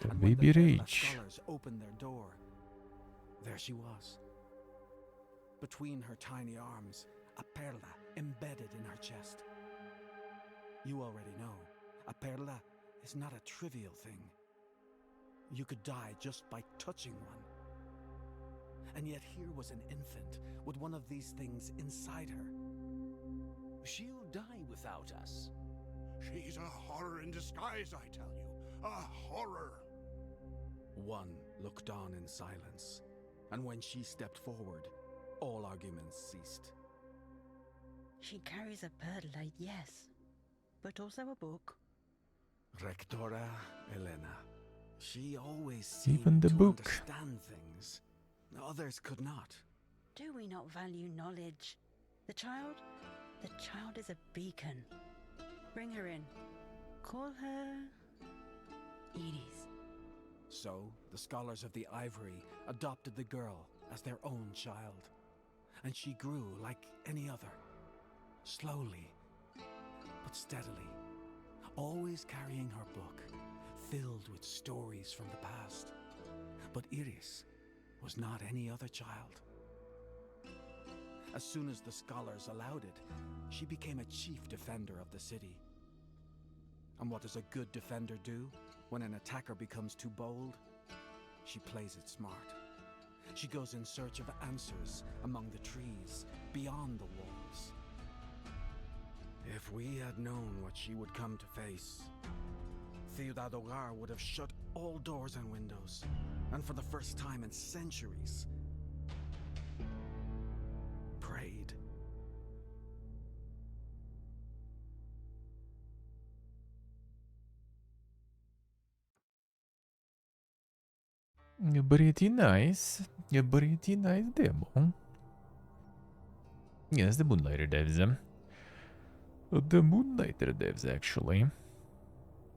The And when baby Perla reach. scholars opened their door, there she was. Between her tiny arms, a perla embedded in her chest. You already know, a perla is not a trivial thing. You could die just by touching one. And yet here was an infant with one of these things inside her. She'll die without us. She's a horror in disguise, I tell you. A horror. One looked on in silence, and when she stepped forward, all arguments ceased. She carries a perla, yes, but also a book. Rectora Elena. She always Even seemed the to book. understand things. Others could not. Do we not value knowledge? The child is a beacon. Bring her in. Call her Edie's. So, the scholars of the Ivory adopted the girl as their own child. And she grew like any other. Slowly, but steadily. Always carrying her book, filled with stories from the past. But Iris was not any other child. As soon as the scholars allowed it, she became a chief defender of the city. And what does a good defender do when an attacker becomes too bold? She plays it smart. She goes in search of answers among the trees, beyond the walls. If we had known what she would come to face, Ciudad Hogar would have shut all doors and windows, and for the first time in centuries, prayed. Pretty nice. A pretty nice demo. Yes, the Moonlighter devs. The Moonlighter devs, actually.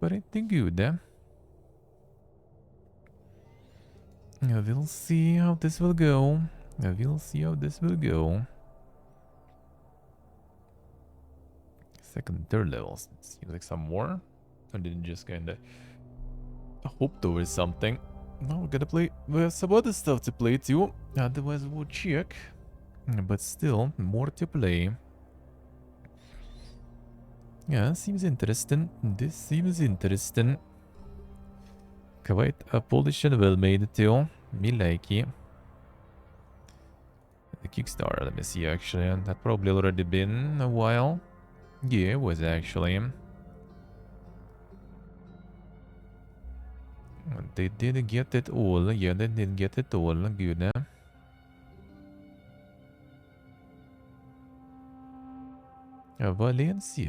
Pretty good. We'll see how this will go. We'll see how this will go. Second, third levels. Seems like some more. I didn't just kinda hope there was something. Now we're gonna play. We have some other stuff to play too. Otherwise, we'll check. But still, more to play. Yeah, seems interesting. This seems interesting. Quite a polished and well made too. Me like it. The Kickstarter, let me see actually. That probably already been a while. Yeah, it was actually. They did get it all. Yeah, they did get it all. Good now. Valencia